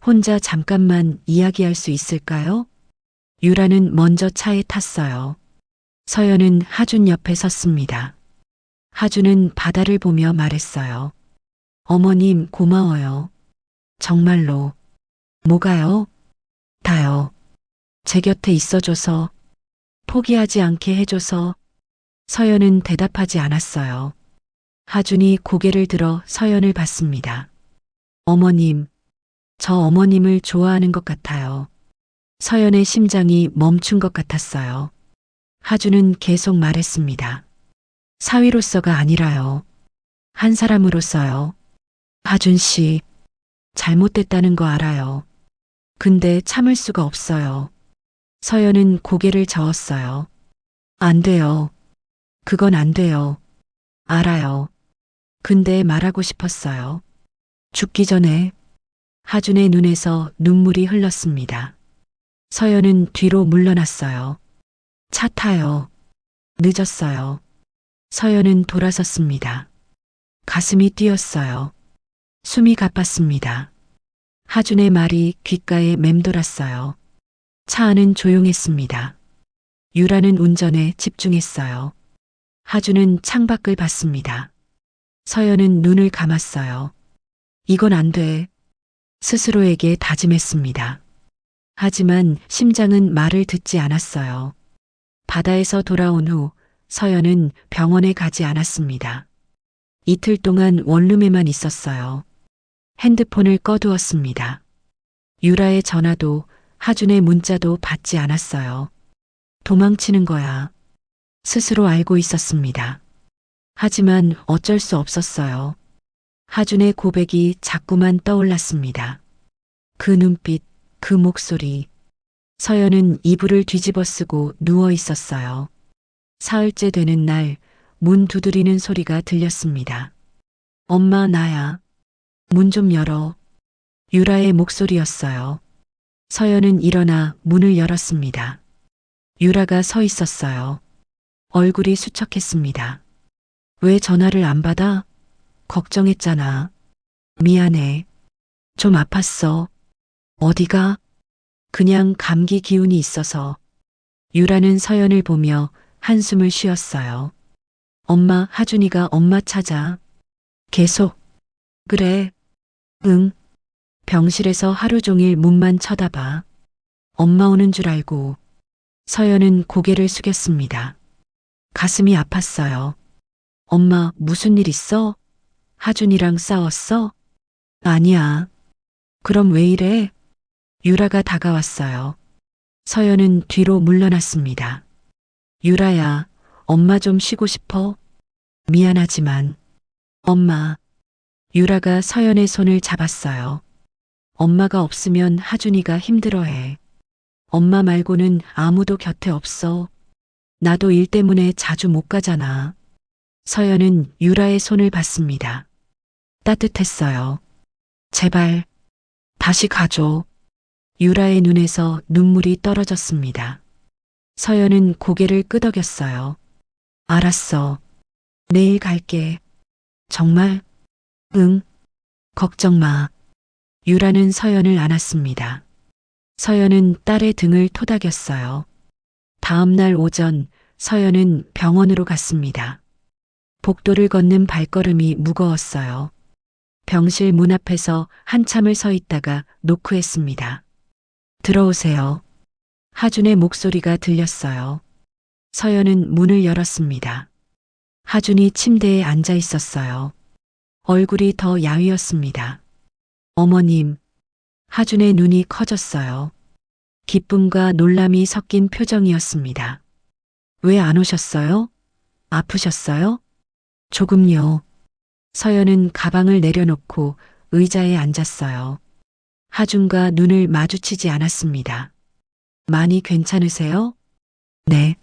혼자 잠깐만 이야기할 수 있을까요? 유라는 먼저 차에 탔어요. 서연은 하준 옆에 섰습니다. 하준은 바다를 보며 말했어요. 어머님 고마워요. 정말로. 뭐가요? 다요. 제 곁에 있어줘서, 포기하지 않게 해줘서. 서연은 대답하지 않았어요. 하준이 고개를 들어 서연을 봤습니다. 어머님, 저 어머님을 좋아하는 것 같아요. 서연의 심장이 멈춘 것 같았어요. 하준은 계속 말했습니다. 사위로서가 아니라요. 한 사람으로서요. 하준 씨, 잘못됐다는 거 알아요. 근데 참을 수가 없어요. 서연은 고개를 저었어요. 안 돼요. 그건 안 돼요. 알아요. 근데 말하고 싶었어요. 죽기 전에 하준의 눈에서 눈물이 흘렀습니다. 서연은 뒤로 물러났어요. 차 타요. 늦었어요. 서연은 돌아섰습니다. 가슴이 뛰었어요. 숨이 가빴습니다. 하준의 말이 귓가에 맴돌았어요. 차 안은 조용했습니다. 유라는 운전에 집중했어요. 하준은 창밖을 봤습니다. 서연은 눈을 감았어요. 이건 안 돼. 스스로에게 다짐했습니다. 하지만 심장은 말을 듣지 않았어요. 바다에서 돌아온 후 서연은 병원에 가지 않았습니다. 이틀 동안 원룸에만 있었어요. 핸드폰을 꺼두었습니다. 유라의 전화도 하준의 문자도 받지 않았어요. 도망치는 거야. 스스로 알고 있었습니다. 하지만 어쩔 수 없었어요. 하준의 고백이 자꾸만 떠올랐습니다. 그 눈빛, 그 목소리. 서연은 이불을 뒤집어 쓰고 누워 있었어요. 사흘째 되는 날, 문 두드리는 소리가 들렸습니다. 엄마, 나야. 문 좀 열어. 유라의 목소리였어요. 서연은 일어나 문을 열었습니다. 유라가 서 있었어요. 얼굴이 수척했습니다. 왜 전화를 안 받아? 걱정했잖아. 미안해. 좀 아팠어. 어디가? 그냥 감기 기운이 있어서. 유라는 서연을 보며 한숨을 쉬었어요. 엄마, 하준이가 엄마 찾아. 계속. 그래. 응. 병실에서 하루 종일 문만 쳐다봐. 엄마 오는 줄 알고. 서연은 고개를 숙였습니다. 가슴이 아팠어요. 엄마, 무슨 일 있어? 하준이랑 싸웠어? 아니야. 그럼 왜 이래? 유라가 다가왔어요. 서연은 뒤로 물러났습니다. 유라야, 엄마 좀 쉬고 싶어? 미안하지만. 엄마. 유라가 서연의 손을 잡았어요. 엄마가 없으면 하준이가 힘들어해. 엄마 말고는 아무도 곁에 없어. 나도 일 때문에 자주 못 가잖아. 서연은 유라의 손을 받습니다. 따뜻했어요. 제발, 다시 가줘. 유라의 눈에서 눈물이 떨어졌습니다. 서연은 고개를 끄덕였어요. 알았어. 내일 갈게. 정말? 응. 걱정 마. 유라는 서연을 안았습니다. 서연은 딸의 등을 토닥였어요. 다음 날 오전 서연은 병원으로 갔습니다. 복도를 걷는 발걸음이 무거웠어요. 병실 문 앞에서 한참을 서 있다가 노크했습니다. 들어오세요. 하준의 목소리가 들렸어요. 서연은 문을 열었습니다. 하준이 침대에 앉아 있었어요. 얼굴이 더 야위었습니다. 어머님, 하준의 눈이 커졌어요. 기쁨과 놀람이 섞인 표정이었습니다. 왜 안 오셨어요? 아프셨어요? 조금요. 서연은 가방을 내려놓고 의자에 앉았어요. 하준과 눈을 마주치지 않았습니다. 많이 괜찮으세요? 네.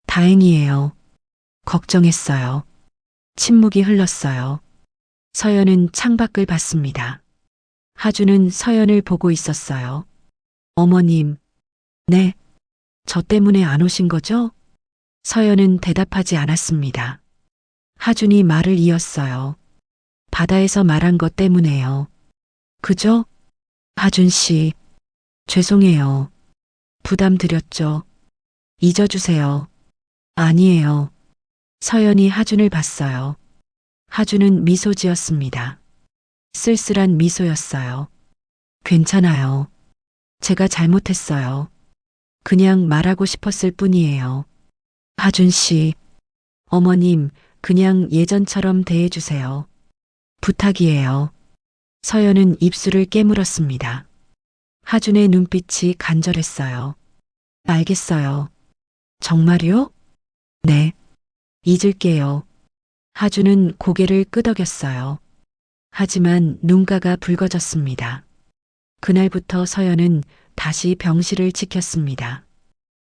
다행이에요. 걱정했어요. 침묵이 흘렀어요. 서연은 창밖을 봤습니다. 하준은 서연을 보고 있었어요. 어머님. 네. 저 때문에 안 오신 거죠? 서연은 대답하지 않았습니다. 하준이 말을 이었어요. 바다에서 말한 것 때문에요. 그죠? 하준 씨. 죄송해요. 부담 드렸죠. 잊어주세요. 아니에요. 서연이 하준을 봤어요. 하준은 미소 지었습니다. 쓸쓸한 미소였어요. 괜찮아요. 제가 잘못했어요. 그냥 말하고 싶었을 뿐이에요. 하준 씨. 어머님, 그냥 예전처럼 대해주세요. 부탁이에요. 서연은 입술을 깨물었습니다. 하준의 눈빛이 간절했어요. 알겠어요. 정말요? 네. 잊을게요. 하준은 고개를 끄덕였어요. 하지만 눈가가 붉어졌습니다. 그날부터 서연은 다시 병실을 지켰습니다.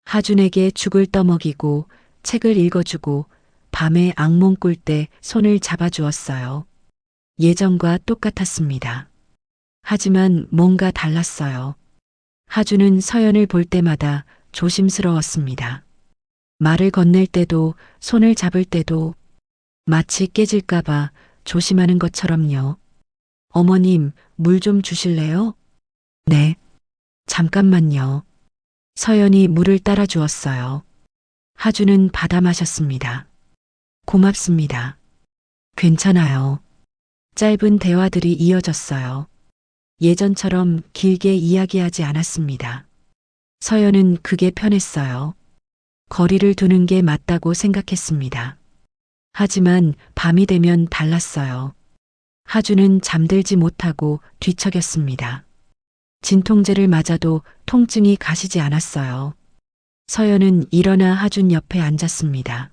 하준에게 죽을 떠먹이고 책을 읽어주고 밤에 악몽 꿀 때 손을 잡아주었어요. 예전과 똑같았습니다. 하지만 뭔가 달랐어요. 하준은 서연을 볼 때마다 조심스러웠습니다. 말을 건넬 때도 손을 잡을 때도 마치 깨질까봐 조심하는 것처럼요. 어머님, 물 좀 주실래요? 네. 잠깐만요. 서연이 물을 따라 주었어요. 하준은 받아 마셨습니다. 고맙습니다. 괜찮아요. 짧은 대화들이 이어졌어요. 예전처럼 길게 이야기하지 않았습니다. 서연은 그게 편했어요. 거리를 두는 게 맞다고 생각했습니다. 하지만 밤이 되면 달랐어요. 하준은 잠들지 못하고 뒤척였습니다. 진통제를 맞아도 통증이 가시지 않았어요. 서연은 일어나 하준 옆에 앉았습니다.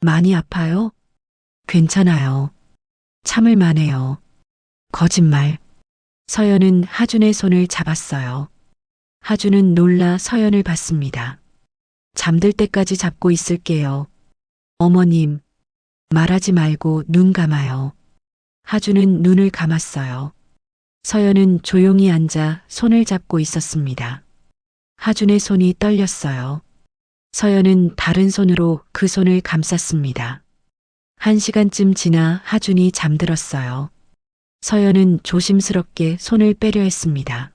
많이 아파요? 괜찮아요. 참을 만해요. 거짓말. 서연은 하준의 손을 잡았어요. 하준은 놀라 서연을 봤습니다. 잠들 때까지 잡고 있을게요. 어머님, 말하지 말고 눈 감아요. 하준은 눈을 감았어요. 서연은 조용히 앉아 손을 잡고 있었습니다. 하준의 손이 떨렸어요. 서연은 다른 손으로 그 손을 감쌌습니다. 1시간쯤 지나 하준이 잠들었어요. 서연은 조심스럽게 손을 빼려 했습니다.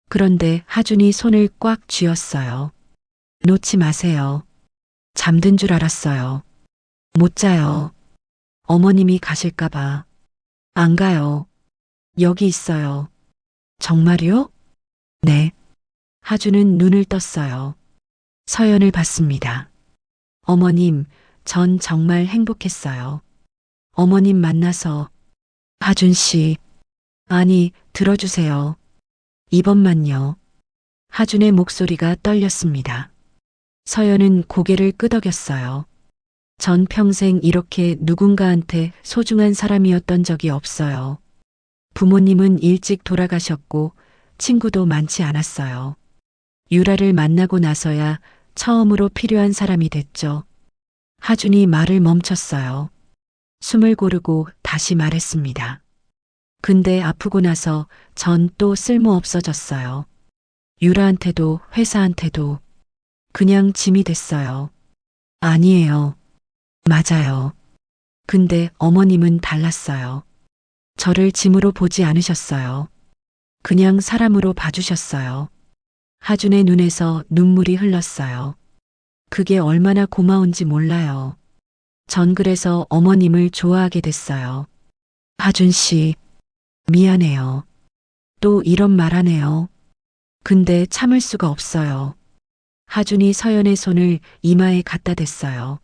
그런데 하준이 손을 꽉 쥐었어요. 놓지 마세요. 잠든 줄 알았어요. 못 자요. 어머님이 가실까봐. 안 가요. 여기 있어요. 정말요? 네. 하준은 눈을 떴어요. 서연을 봤습니다. 어머님, 전 정말 행복했어요. 어머님 만나서. 하준 씨. 아니, 들어주세요. 이번만요. 하준의 목소리가 떨렸습니다. 서연은 고개를 끄덕였어요. 전 평생 이렇게 누군가한테 소중한 사람이었던 적이 없어요. 부모님은 일찍 돌아가셨고 친구도 많지 않았어요. 유라를 만나고 나서야 처음으로 필요한 사람이 됐죠. 하준이 말을 멈췄어요. 숨을 고르고 다시 말했습니다. 근데 아프고 나서 전 또 쓸모 없어졌어요. 유라한테도 회사한테도 그냥 짐이 됐어요. 아니에요. 맞아요. 근데 어머님은 달랐어요. 저를 짐으로 보지 않으셨어요. 그냥 사람으로 봐주셨어요. 하준의 눈에서 눈물이 흘렀어요. 그게 얼마나 고마운지 몰라요. 전 그래서 어머님을 좋아하게 됐어요. 하준 씨, 미안해요. 또 이런 말 하네요. 근데 참을 수가 없어요. 하준이 서연의 손을 이마에 갖다 댔어요.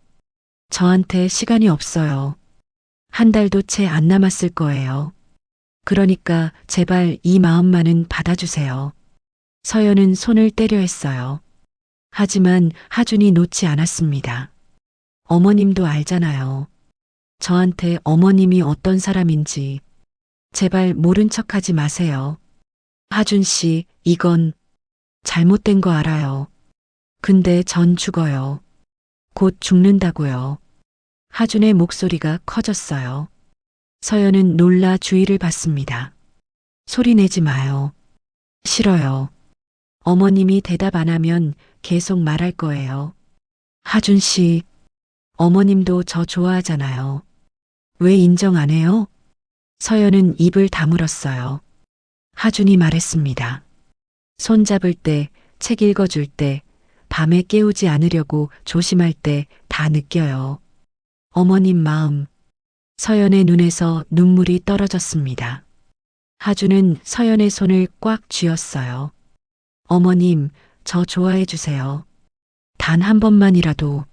저한테 시간이 없어요. 1달도 채 안 남았을 거예요. 그러니까 제발 이 마음만은 받아주세요. 서연은 손을 떼려 했어요. 하지만 하준이 놓지 않았습니다. 어머님도 알잖아요. 저한테 어머님이 어떤 사람인지. 제발 모른 척하지 마세요. 하준 씨, 이건 잘못된 거 알아요. 근데 전 죽어요. 곧 죽는다고요. 하준의 목소리가 커졌어요. 서연은 놀라 주의를 받습니다. 소리 내지 마요. 싫어요. 어머님이 대답 안 하면 계속 말할 거예요. 하준 씨, 어머님도 저 좋아하잖아요. 왜 인정 안 해요? 서연은 입을 다물었어요. 하준이 말했습니다. 손 잡을 때, 책 읽어줄 때, 밤에 깨우지 않으려고 조심할 때 다 느껴요. 어머님 마음. 서연의 눈에서 눈물이 떨어졌습니다. 하준은 서연의 손을 꽉 쥐었어요. 어머님, 저 좋아해 주세요. 단 한 번만이라도.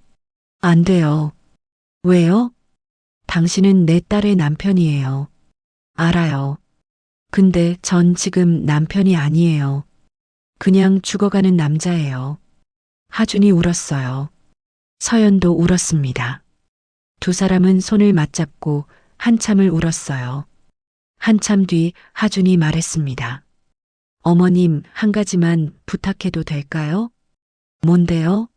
안 돼요. 왜요? 당신은 내 딸의 남편이에요. 알아요. 근데 전 지금 남편이 아니에요. 그냥 죽어가는 남자예요. 하준이 울었어요. 서연도 울었습니다. 두 사람은 손을 맞잡고 한참을 울었어요. 한참 뒤 하준이 말했습니다. 어머님, 한 가지만 부탁해도 될까요? 뭔데요?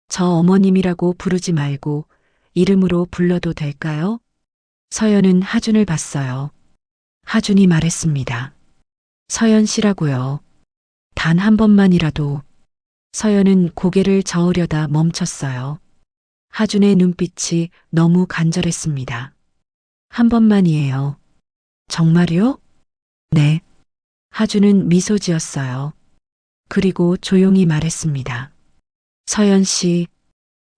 저 어머님이라고 부르지 말고 이름으로 불러도 될까요? 서연은 하준을 봤어요. 하준이 말했습니다. 서연 씨라고요. 단 한 번만이라도. 서연은 고개를 저으려다 멈췄어요. 하준의 눈빛이 너무 간절했습니다. 한 번만이에요. 정말요? 네. 하준은 미소 지었어요. 그리고 조용히 말했습니다. 서연 씨.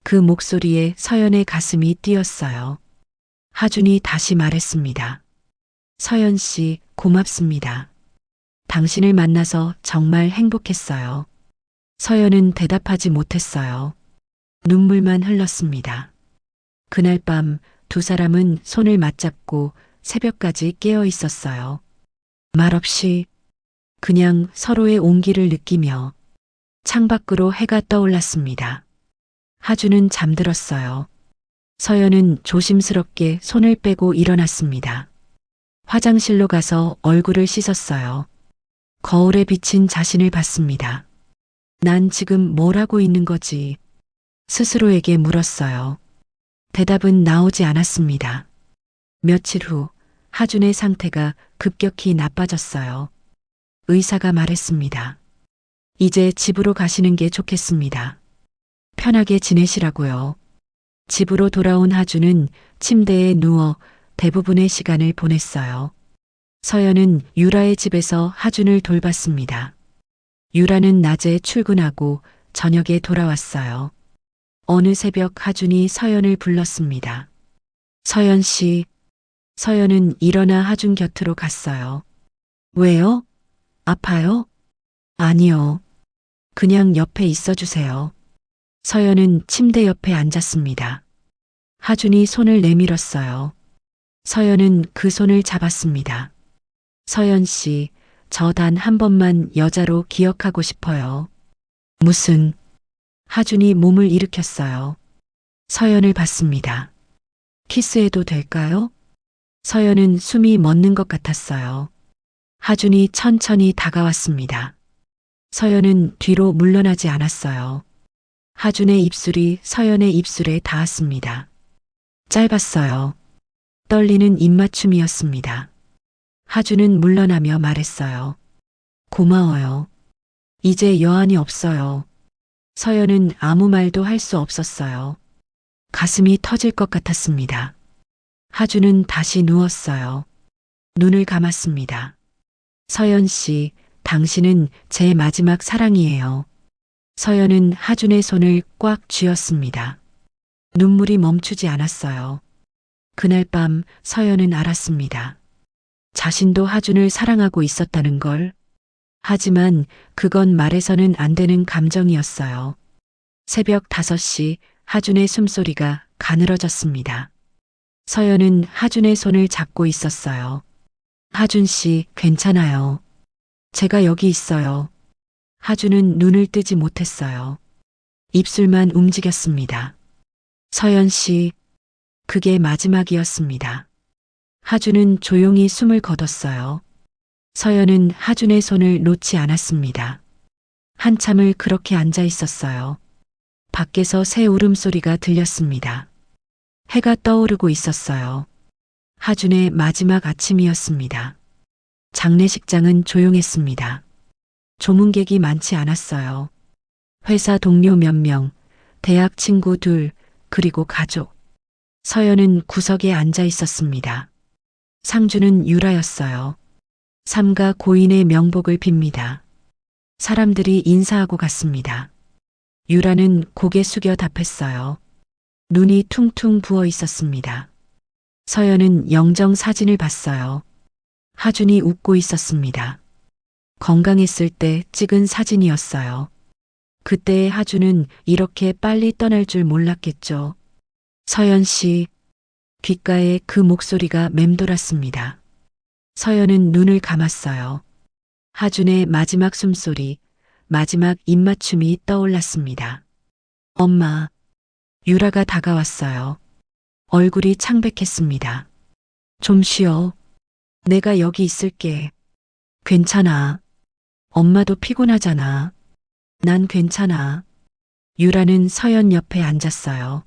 그 목소리에 서연의 가슴이 뛰었어요. 하준이 다시 말했습니다. 서연 씨, 고맙습니다. 당신을 만나서 정말 행복했어요. 서연은 대답하지 못했어요. 눈물만 흘렀습니다. 그날 밤 두 사람은 손을 맞잡고 새벽까지 깨어 있었어요. 말없이 그냥 서로의 온기를 느끼며 창밖으로 해가 떠올랐습니다. 하준은 잠들었어요. 서연은 조심스럽게 손을 빼고 일어났습니다. 화장실로 가서 얼굴을 씻었어요. 거울에 비친 자신을 봤습니다. 난 지금 뭘 하고 있는 거지? 스스로에게 물었어요. 대답은 나오지 않았습니다. 며칠 후 하준의 상태가 급격히 나빠졌어요. 의사가 말했습니다. 이제 집으로 가시는 게 좋겠습니다. 편하게 지내시라고요. 집으로 돌아온 하준은 침대에 누워 대부분의 시간을 보냈어요. 서연은 유라의 집에서 하준을 돌봤습니다. 유라는 낮에 출근하고 저녁에 돌아왔어요. 어느 새벽 하준이 서연을 불렀습니다. 서연 씨. 서연은 일어나 하준 곁으로 갔어요. 왜요? 아파요? 아니요. 그냥 옆에 있어 주세요. 서연은 침대 옆에 앉았습니다. 하준이 손을 내밀었어요. 서연은 그 손을 잡았습니다. 서연 씨, 저 단 한 번만 여자로 기억하고 싶어요. 무슨? 하준이 몸을 일으켰어요. 서연을 봤습니다. 키스해도 될까요? 서연은 숨이 멎는 것 같았어요. 하준이 천천히 다가왔습니다. 서연은 뒤로 물러나지 않았어요. 하준의 입술이 서연의 입술에 닿았습니다. 짧았어요. 떨리는 입맞춤이었습니다. 하준은 물러나며 말했어요. 고마워요. 이제 여한이 없어요. 서연은 아무 말도 할 수 없었어요. 가슴이 터질 것 같았습니다. 하준은 다시 누웠어요. 눈을 감았습니다. 서연 씨, 당신은 제 마지막 사랑이에요. 서연은 하준의 손을 꽉 쥐었습니다. 눈물이 멈추지 않았어요. 그날 밤 서연은 알았습니다. 자신도 하준을 사랑하고 있었다는 걸. 하지만 그건 말해서는 안 되는 감정이었어요. 새벽 5시 하준의 숨소리가 가늘어졌습니다. 서연은 하준의 손을 잡고 있었어요. 하준 씨, 괜찮아요. 제가 여기 있어요. 하준은 눈을 뜨지 못했어요. 입술만 움직였습니다. 서연 씨, 그게 마지막이었습니다. 하준은 조용히 숨을 거뒀어요. 서연은 하준의 손을 놓지 않았습니다. 한참을 그렇게 앉아 있었어요. 밖에서 새 울음소리가 들렸습니다. 해가 떠오르고 있었어요. 하준의 마지막 아침이었습니다. 장례식장은 조용했습니다. 조문객이 많지 않았어요. 회사 동료 몇 명, 대학 친구 둘, 그리고 가족. 서연은 구석에 앉아 있었습니다. 상주는 유라였어요. 삼가 고인의 명복을 빕니다. 사람들이 인사하고 갔습니다. 유라는 고개 숙여 답했어요. 눈이 퉁퉁 부어 있었습니다. 서연은 영정 사진을 봤어요. 하준이 웃고 있었습니다. 건강했을 때 찍은 사진이었어요. 그때의 하준은 이렇게 빨리 떠날 줄 몰랐겠죠. 서연 씨, 귓가에 그 목소리가 맴돌았습니다. 서연은 눈을 감았어요. 하준의 마지막 숨소리, 마지막 입맞춤이 떠올랐습니다. 엄마, 유라가 다가왔어요. 얼굴이 창백했습니다. 좀 쉬어. 내가 여기 있을게. 괜찮아. 엄마도 피곤하잖아. 난 괜찮아. 유라는 서연 옆에 앉았어요.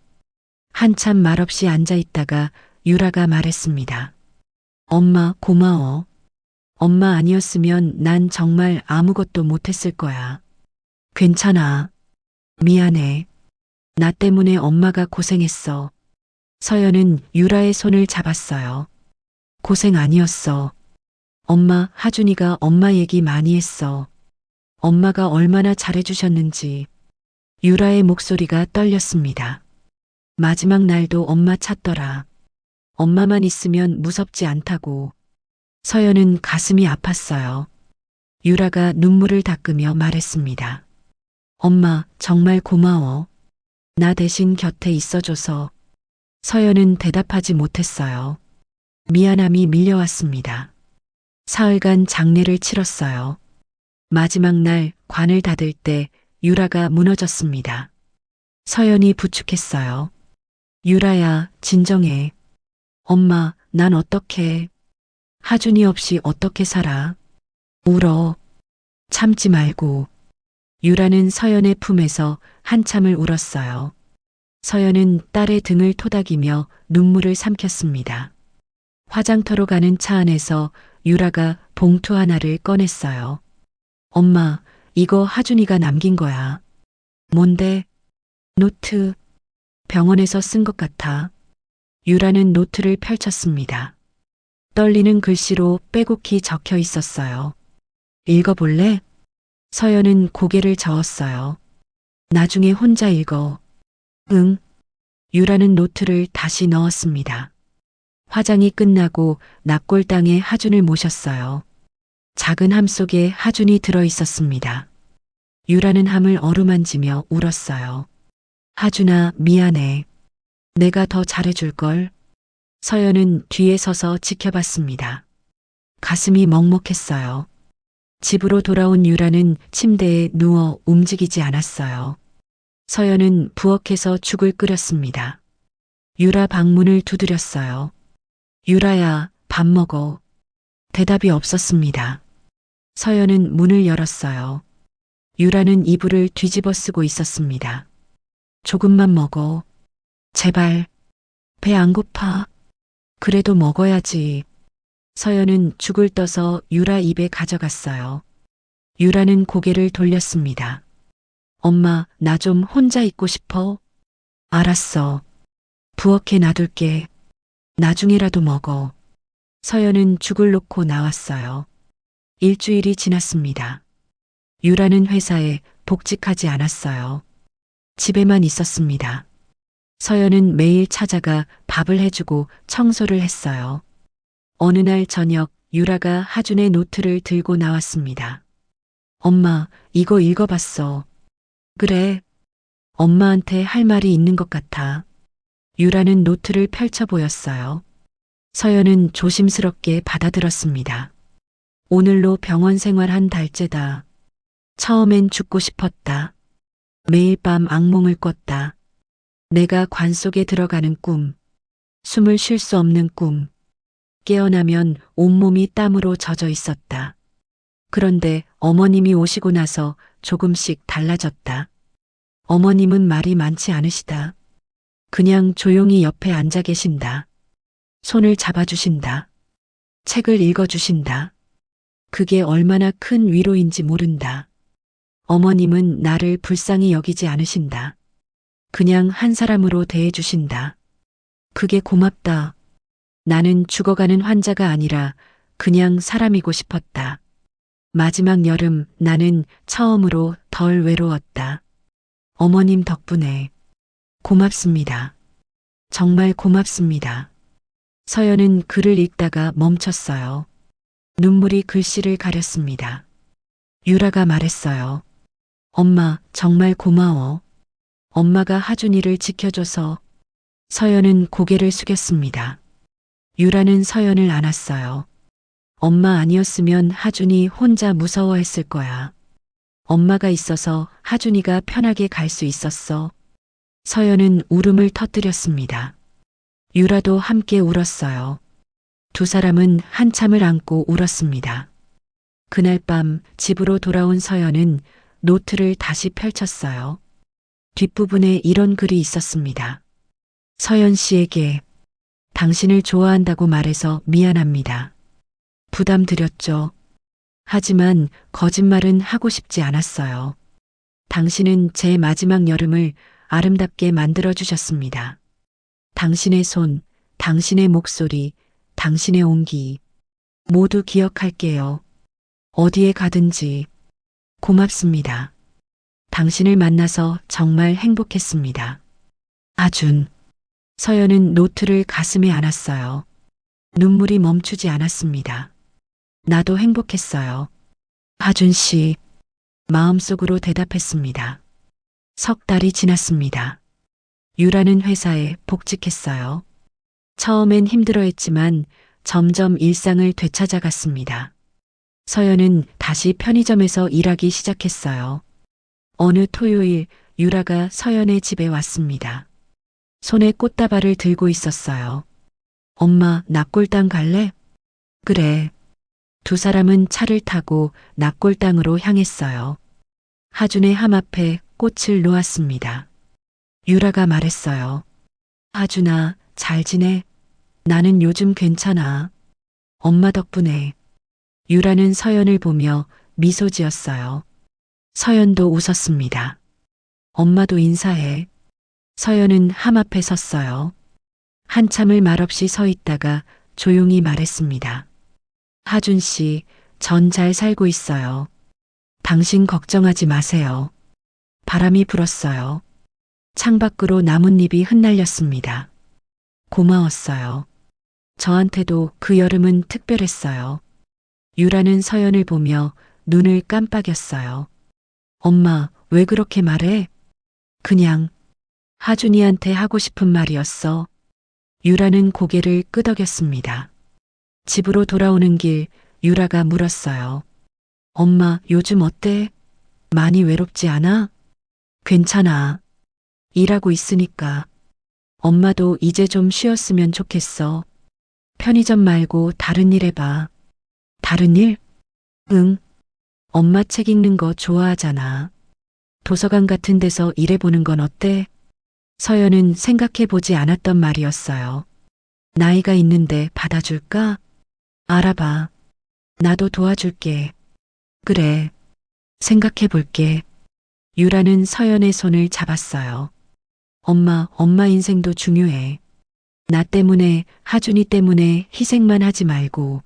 한참 말없이 앉아 있다가 유라가 말했습니다. 엄마, 고마워. 엄마 아니었으면 난 정말 아무것도 못했을 거야. 괜찮아. 미안해. 나 때문에 엄마가 고생했어. 서연은 유라의 손을 잡았어요. 고생 아니었어. 엄마, 하준이가 엄마 얘기 많이 했어. 엄마가 얼마나 잘해주셨는지. 유라의 목소리가 떨렸습니다. 마지막 날도 엄마 찾더라. 엄마만 있으면 무섭지 않다고. 서연은 가슴이 아팠어요. 유라가 눈물을 닦으며 말했습니다. 엄마, 정말 고마워. 나 대신 곁에 있어줘서. 서연은 대답하지 못했어요. 미안함이 밀려왔습니다. 사흘간 장례를 치렀어요. 마지막 날 관을 닫을 때 유라가 무너졌습니다. 서연이 부축했어요. 유라야, 진정해. 엄마, 난 어떡해. 하준이 없이 어떻게 살아. 울어. 참지 말고. 유라는 서연의 품에서 한참을 울었어요. 서연은 딸의 등을 토닥이며 눈물을 삼켰습니다. 화장터로 가는 차 안에서 유라가 봉투 하나를 꺼냈어요. 엄마, 이거 하준이가 남긴 거야. 뭔데? 노트. 병원에서 쓴 것 같아. 유라는 노트를 펼쳤습니다. 떨리는 글씨로 빼곡히 적혀 있었어요. 읽어볼래? 서연은 고개를 저었어요. 나중에 혼자 읽어. 응. 유라는 노트를 다시 넣었습니다. 화장이 끝나고 납골당에 하준을 모셨어요. 작은 함 속에 하준이 들어 있었습니다. 유라는 함을 어루만지며 울었어요. 하준아, 미안해. 내가 더 잘해줄걸. 서연은 뒤에 서서 지켜봤습니다. 가슴이 먹먹했어요. 집으로 돌아온 유라는 침대에 누워 움직이지 않았어요. 서연은 부엌에서 죽을 끓였습니다. 유라 방문을 두드렸어요. 유라야, 밥 먹어. 대답이 없었습니다. 서연은 문을 열었어요. 유라는 이불을 뒤집어 쓰고 있었습니다. 조금만 먹어. 제발. 배 안 고파. 그래도 먹어야지. 서연은 죽을 떠서 유라 입에 가져갔어요. 유라는 고개를 돌렸습니다. 엄마, 나 좀 혼자 있고 싶어. 알았어. 부엌에 놔둘게. 나중에라도 먹어. 서연은 죽을 놓고 나왔어요. 일주일이 지났습니다. 유라는 회사에 복직하지 않았어요. 집에만 있었습니다. 서연은 매일 찾아가 밥을 해주고 청소를 했어요. 어느 날 저녁 유라가 하준의 노트를 들고 나왔습니다. 엄마, 이거 읽어봤어. 그래. 엄마한테 할 말이 있는 것 같아. 유라는 노트를 펼쳐 보였어요. 서연은 조심스럽게 받아들었습니다. 오늘로 병원 생활 한 달째다. 처음엔 죽고 싶었다. 매일 밤 악몽을 꿨다. 내가 관 속에 들어가는 꿈. 숨을 쉴 수 없는 꿈. 깨어나면 온몸이 땀으로 젖어 있었다. 그런데 어머님이 오시고 나서 조금씩 달라졌다. 어머님은 말이 많지 않으시다. 그냥 조용히 옆에 앉아 계신다. 손을 잡아주신다. 책을 읽어주신다. 그게 얼마나 큰 위로인지 모른다. 어머님은 나를 불쌍히 여기지 않으신다. 그냥 한 사람으로 대해주신다. 그게 고맙다. 나는 죽어가는 환자가 아니라 그냥 사람이고 싶었다. 마지막 여름 나는 처음으로 덜 외로웠다. 어머님 덕분에. 고맙습니다. 정말 고맙습니다. 서연은 글을 읽다가 멈췄어요. 눈물이 글씨를 가렸습니다. 유라가 말했어요. 엄마, 정말 고마워. 엄마가 하준이를 지켜줘서. 서연은 고개를 숙였습니다. 유라는 서연을 안았어요. 엄마 아니었으면 하준이 혼자 무서워했을 거야. 엄마가 있어서 하준이가 편하게 갈 수 있었어. 서연은 울음을 터뜨렸습니다. 유라도 함께 울었어요. 두 사람은 한참을 안고 울었습니다. 그날 밤 집으로 돌아온 서연은 노트를 다시 펼쳤어요. 뒷부분에 이런 글이 있었습니다. 서연 씨에게 당신을 좋아한다고 말해서 미안합니다. 부담 드렸죠. 하지만 거짓말은 하고 싶지 않았어요. 당신은 제 마지막 여름을 아름답게 만들어 주셨습니다. 당신의 손, 당신의 목소리, 당신의 온기 모두 기억할게요. 어디에 가든지 고맙습니다. 당신을 만나서 정말 행복했습니다. 아준. 서연은 노트를 가슴에 안았어요. 눈물이 멈추지 않았습니다. 나도 행복했어요. 하준 씨. 마음속으로 대답했습니다. 석 달이 지났습니다. 유라는 회사에 복직했어요. 처음엔 힘들어했지만 점점 일상을 되찾아갔습니다. 서연은 다시 편의점에서 일하기 시작했어요. 어느 토요일 유라가 서연의 집에 왔습니다. 손에 꽃다발을 들고 있었어요. 엄마, 낙골당 갈래? 그래. 두 사람은 차를 타고 낙골당으로 향했어요. 하준의 함 앞에 꽃을 놓았습니다. 유라가 말했어요. 하준아, 잘 지내? 나는 요즘 괜찮아. 엄마 덕분에. 유라는 서연을 보며 미소 지었어요. 서연도 웃었습니다. 엄마도 인사해. 서연은 함 앞에 섰어요. 한참을 말없이 서 있다가 조용히 말했습니다. 하준 씨, 전 잘 살고 있어요. 당신 걱정하지 마세요. 바람이 불었어요. 창밖으로 나뭇잎이 흩날렸습니다. 고마웠어요. 저한테도 그 여름은 특별했어요. 유라는 서연을 보며 눈을 깜빡였어요. 엄마, 왜 그렇게 말해? 그냥 하준이한테 하고 싶은 말이었어. 유라는 고개를 끄덕였습니다. 집으로 돌아오는 길 유라가 물었어요. 엄마, 요즘 어때? 많이 외롭지 않아? 괜찮아. 일하고 있으니까. 엄마도 이제 좀 쉬었으면 좋겠어. 편의점 말고 다른 일 해봐. 다른 일? 응. 엄마 책 읽는 거 좋아하잖아. 도서관 같은 데서 일해보는 건 어때? 서연은 생각해보지 않았던 말이었어요. 나이가 있는데 받아줄까? 알아봐. 나도 도와줄게. 그래. 생각해볼게. 유라는 서연의 손을 잡았어요. 엄마 인생도 중요해. 나 때문에, 하준이 때문에 희생만 하지 말고.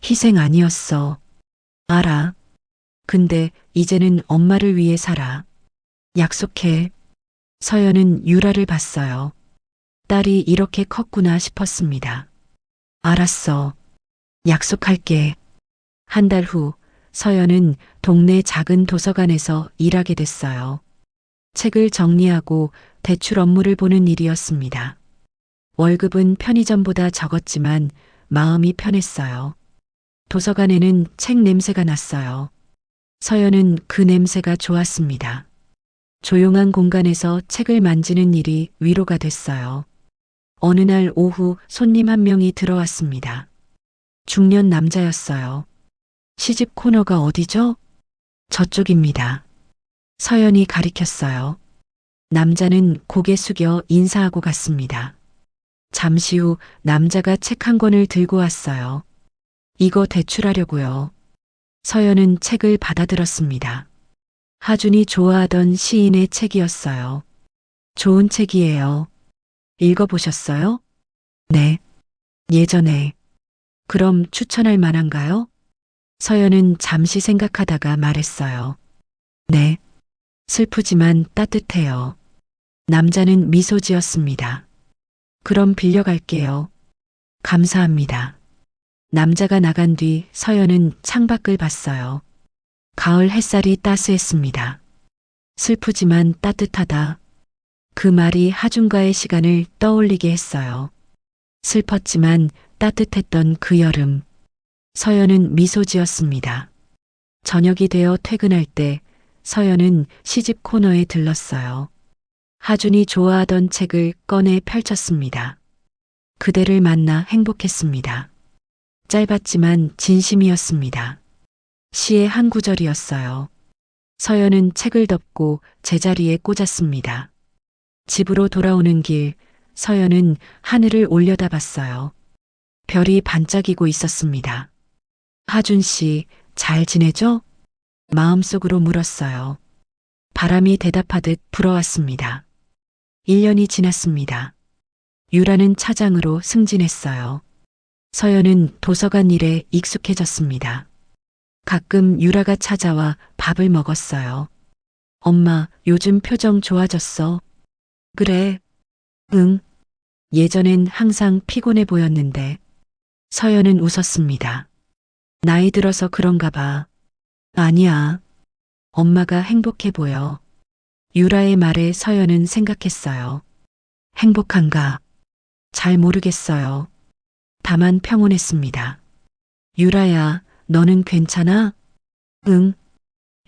희생 아니었어. 알아. 근데 이제는 엄마를 위해 살아. 약속해. 서연은 유라를 봤어요. 딸이 이렇게 컸구나 싶었습니다. 알았어. 약속할게. 한 달 후 서연은 동네 작은 도서관에서 일하게 됐어요. 책을 정리하고 대출 업무를 보는 일이었습니다. 월급은 편의점보다 적었지만 마음이 편했어요. 도서관에는 책 냄새가 났어요. 서연은 그 냄새가 좋았습니다. 조용한 공간에서 책을 만지는 일이 위로가 됐어요. 어느 날 오후 손님 한 명이 들어왔습니다. 중년 남자였어요. 시집 코너가 어디죠? 저쪽입니다. 서연이 가리켰어요. 남자는 고개 숙여 인사하고 갔습니다. 잠시 후 남자가 책 한 권을 들고 왔어요. 이거 대출하려고요. 서연은 책을 받아들었습니다. 하준이 좋아하던 시인의 책이었어요. 좋은 책이에요. 읽어보셨어요? 네. 예전에. 그럼 추천할 만한가요? 서연은 잠시 생각하다가 말했어요. 네. 슬프지만 따뜻해요. 남자는 미소 지었습니다. 그럼 빌려갈게요. 감사합니다. 남자가 나간 뒤 서연은 창밖을 봤어요. 가을 햇살이 따스했습니다. 슬프지만 따뜻하다. 그 말이 하준과의 시간을 떠올리게 했어요. 슬펐지만 따뜻했던 그 여름. 서연은 미소 지었습니다. 저녁이 되어 퇴근할 때 서연은 시집 코너에 들렀어요. 하준이 좋아하던 책을 꺼내 펼쳤습니다. 그대를 만나 행복했습니다. 짧았지만 진심이었습니다. 시의 한 구절이었어요. 서연은 책을 덮고 제자리에 꽂았습니다. 집으로 돌아오는 길, 서연은 하늘을 올려다봤어요. 별이 반짝이고 있었습니다. 하준 씨, 잘 지내죠? 마음속으로 물었어요. 바람이 대답하듯 불어왔습니다. 1년이 지났습니다. 유라는 차장으로 승진했어요. 서연은 도서관 일에 익숙해졌습니다. 가끔 유라가 찾아와 밥을 먹었어요. 엄마, 요즘 표정 좋아졌어? 그래. 응. 예전엔 항상 피곤해 보였는데. 서연은 웃었습니다. 나이 들어서 그런가 봐. 아니야. 엄마가 행복해 보여. 유라의 말에 서연은 생각했어요. 행복한가? 잘 모르겠어요. 다만 평온했습니다. 유라야, 너는 괜찮아? 응.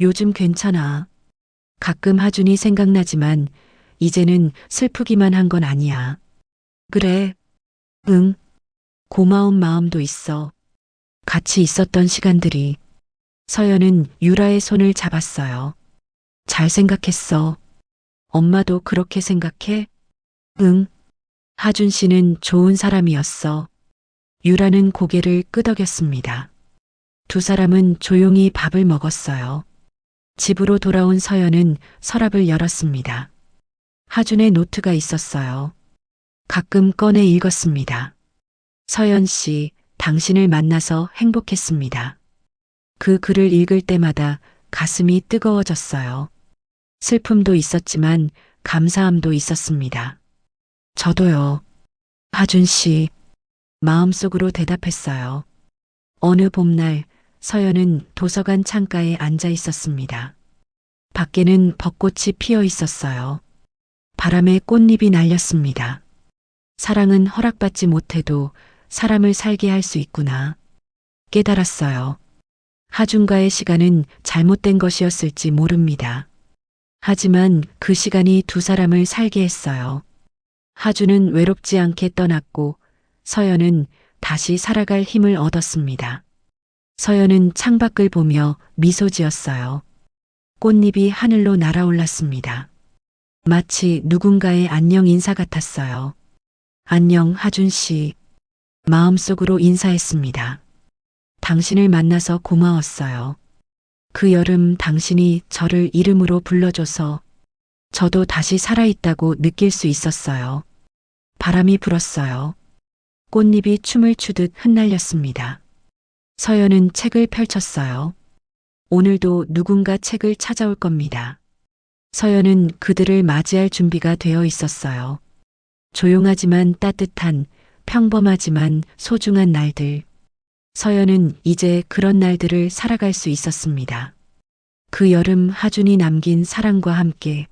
요즘 괜찮아. 가끔 하준이 생각나지만 이제는 슬프기만 한 건 아니야. 그래. 응. 고마운 마음도 있어. 같이 있었던 시간들이. 서연은 유라의 손을 잡았어요. 잘 생각했어. 엄마도 그렇게 생각해? 응. 하준 씨는 좋은 사람이었어. 유라는 고개를 끄덕였습니다. 두 사람은 조용히 밥을 먹었어요. 집으로 돌아온 서연은 서랍을 열었습니다. 하준의 노트가 있었어요. 가끔 꺼내 읽었습니다. 서연 씨, 당신을 만나서 행복했습니다. 그 글을 읽을 때마다 가슴이 뜨거워졌어요. 슬픔도 있었지만 감사함도 있었습니다. 저도요. 하준 씨, 마음속으로 대답했어요. 어느 봄날 서연은 도서관 창가에 앉아 있었습니다. 밖에는 벚꽃이 피어 있었어요. 바람에 꽃잎이 날렸습니다. 사랑은 허락받지 못해도 사람을 살게 할 수 있구나. 깨달았어요. 하준과의 시간은 잘못된 것이었을지 모릅니다. 하지만 그 시간이 두 사람을 살게 했어요. 하준은 외롭지 않게 떠났고 서연은 다시 살아갈 힘을 얻었습니다. 서연은 창밖을 보며 미소 지었어요. 꽃잎이 하늘로 날아올랐습니다. 마치 누군가의 안녕 인사 같았어요. 안녕 하준 씨. 마음속으로 인사했습니다. 당신을 만나서 고마웠어요. 그 여름 당신이 저를 이름으로 불러줘서 저도 다시 살아있다고 느낄 수 있었어요. 바람이 불었어요. 꽃잎이 춤을 추듯 흩날렸습니다. 서연은 책을 펼쳤어요. 오늘도 누군가 책을 찾아올 겁니다. 서연은 그들을 맞이할 준비가 되어 있었어요. 조용하지만 따뜻한, 평범하지만 소중한 날들. 서연은 이제 그런 날들을 살아갈 수 있었습니다. 그 여름 하준이 남긴 사랑과 함께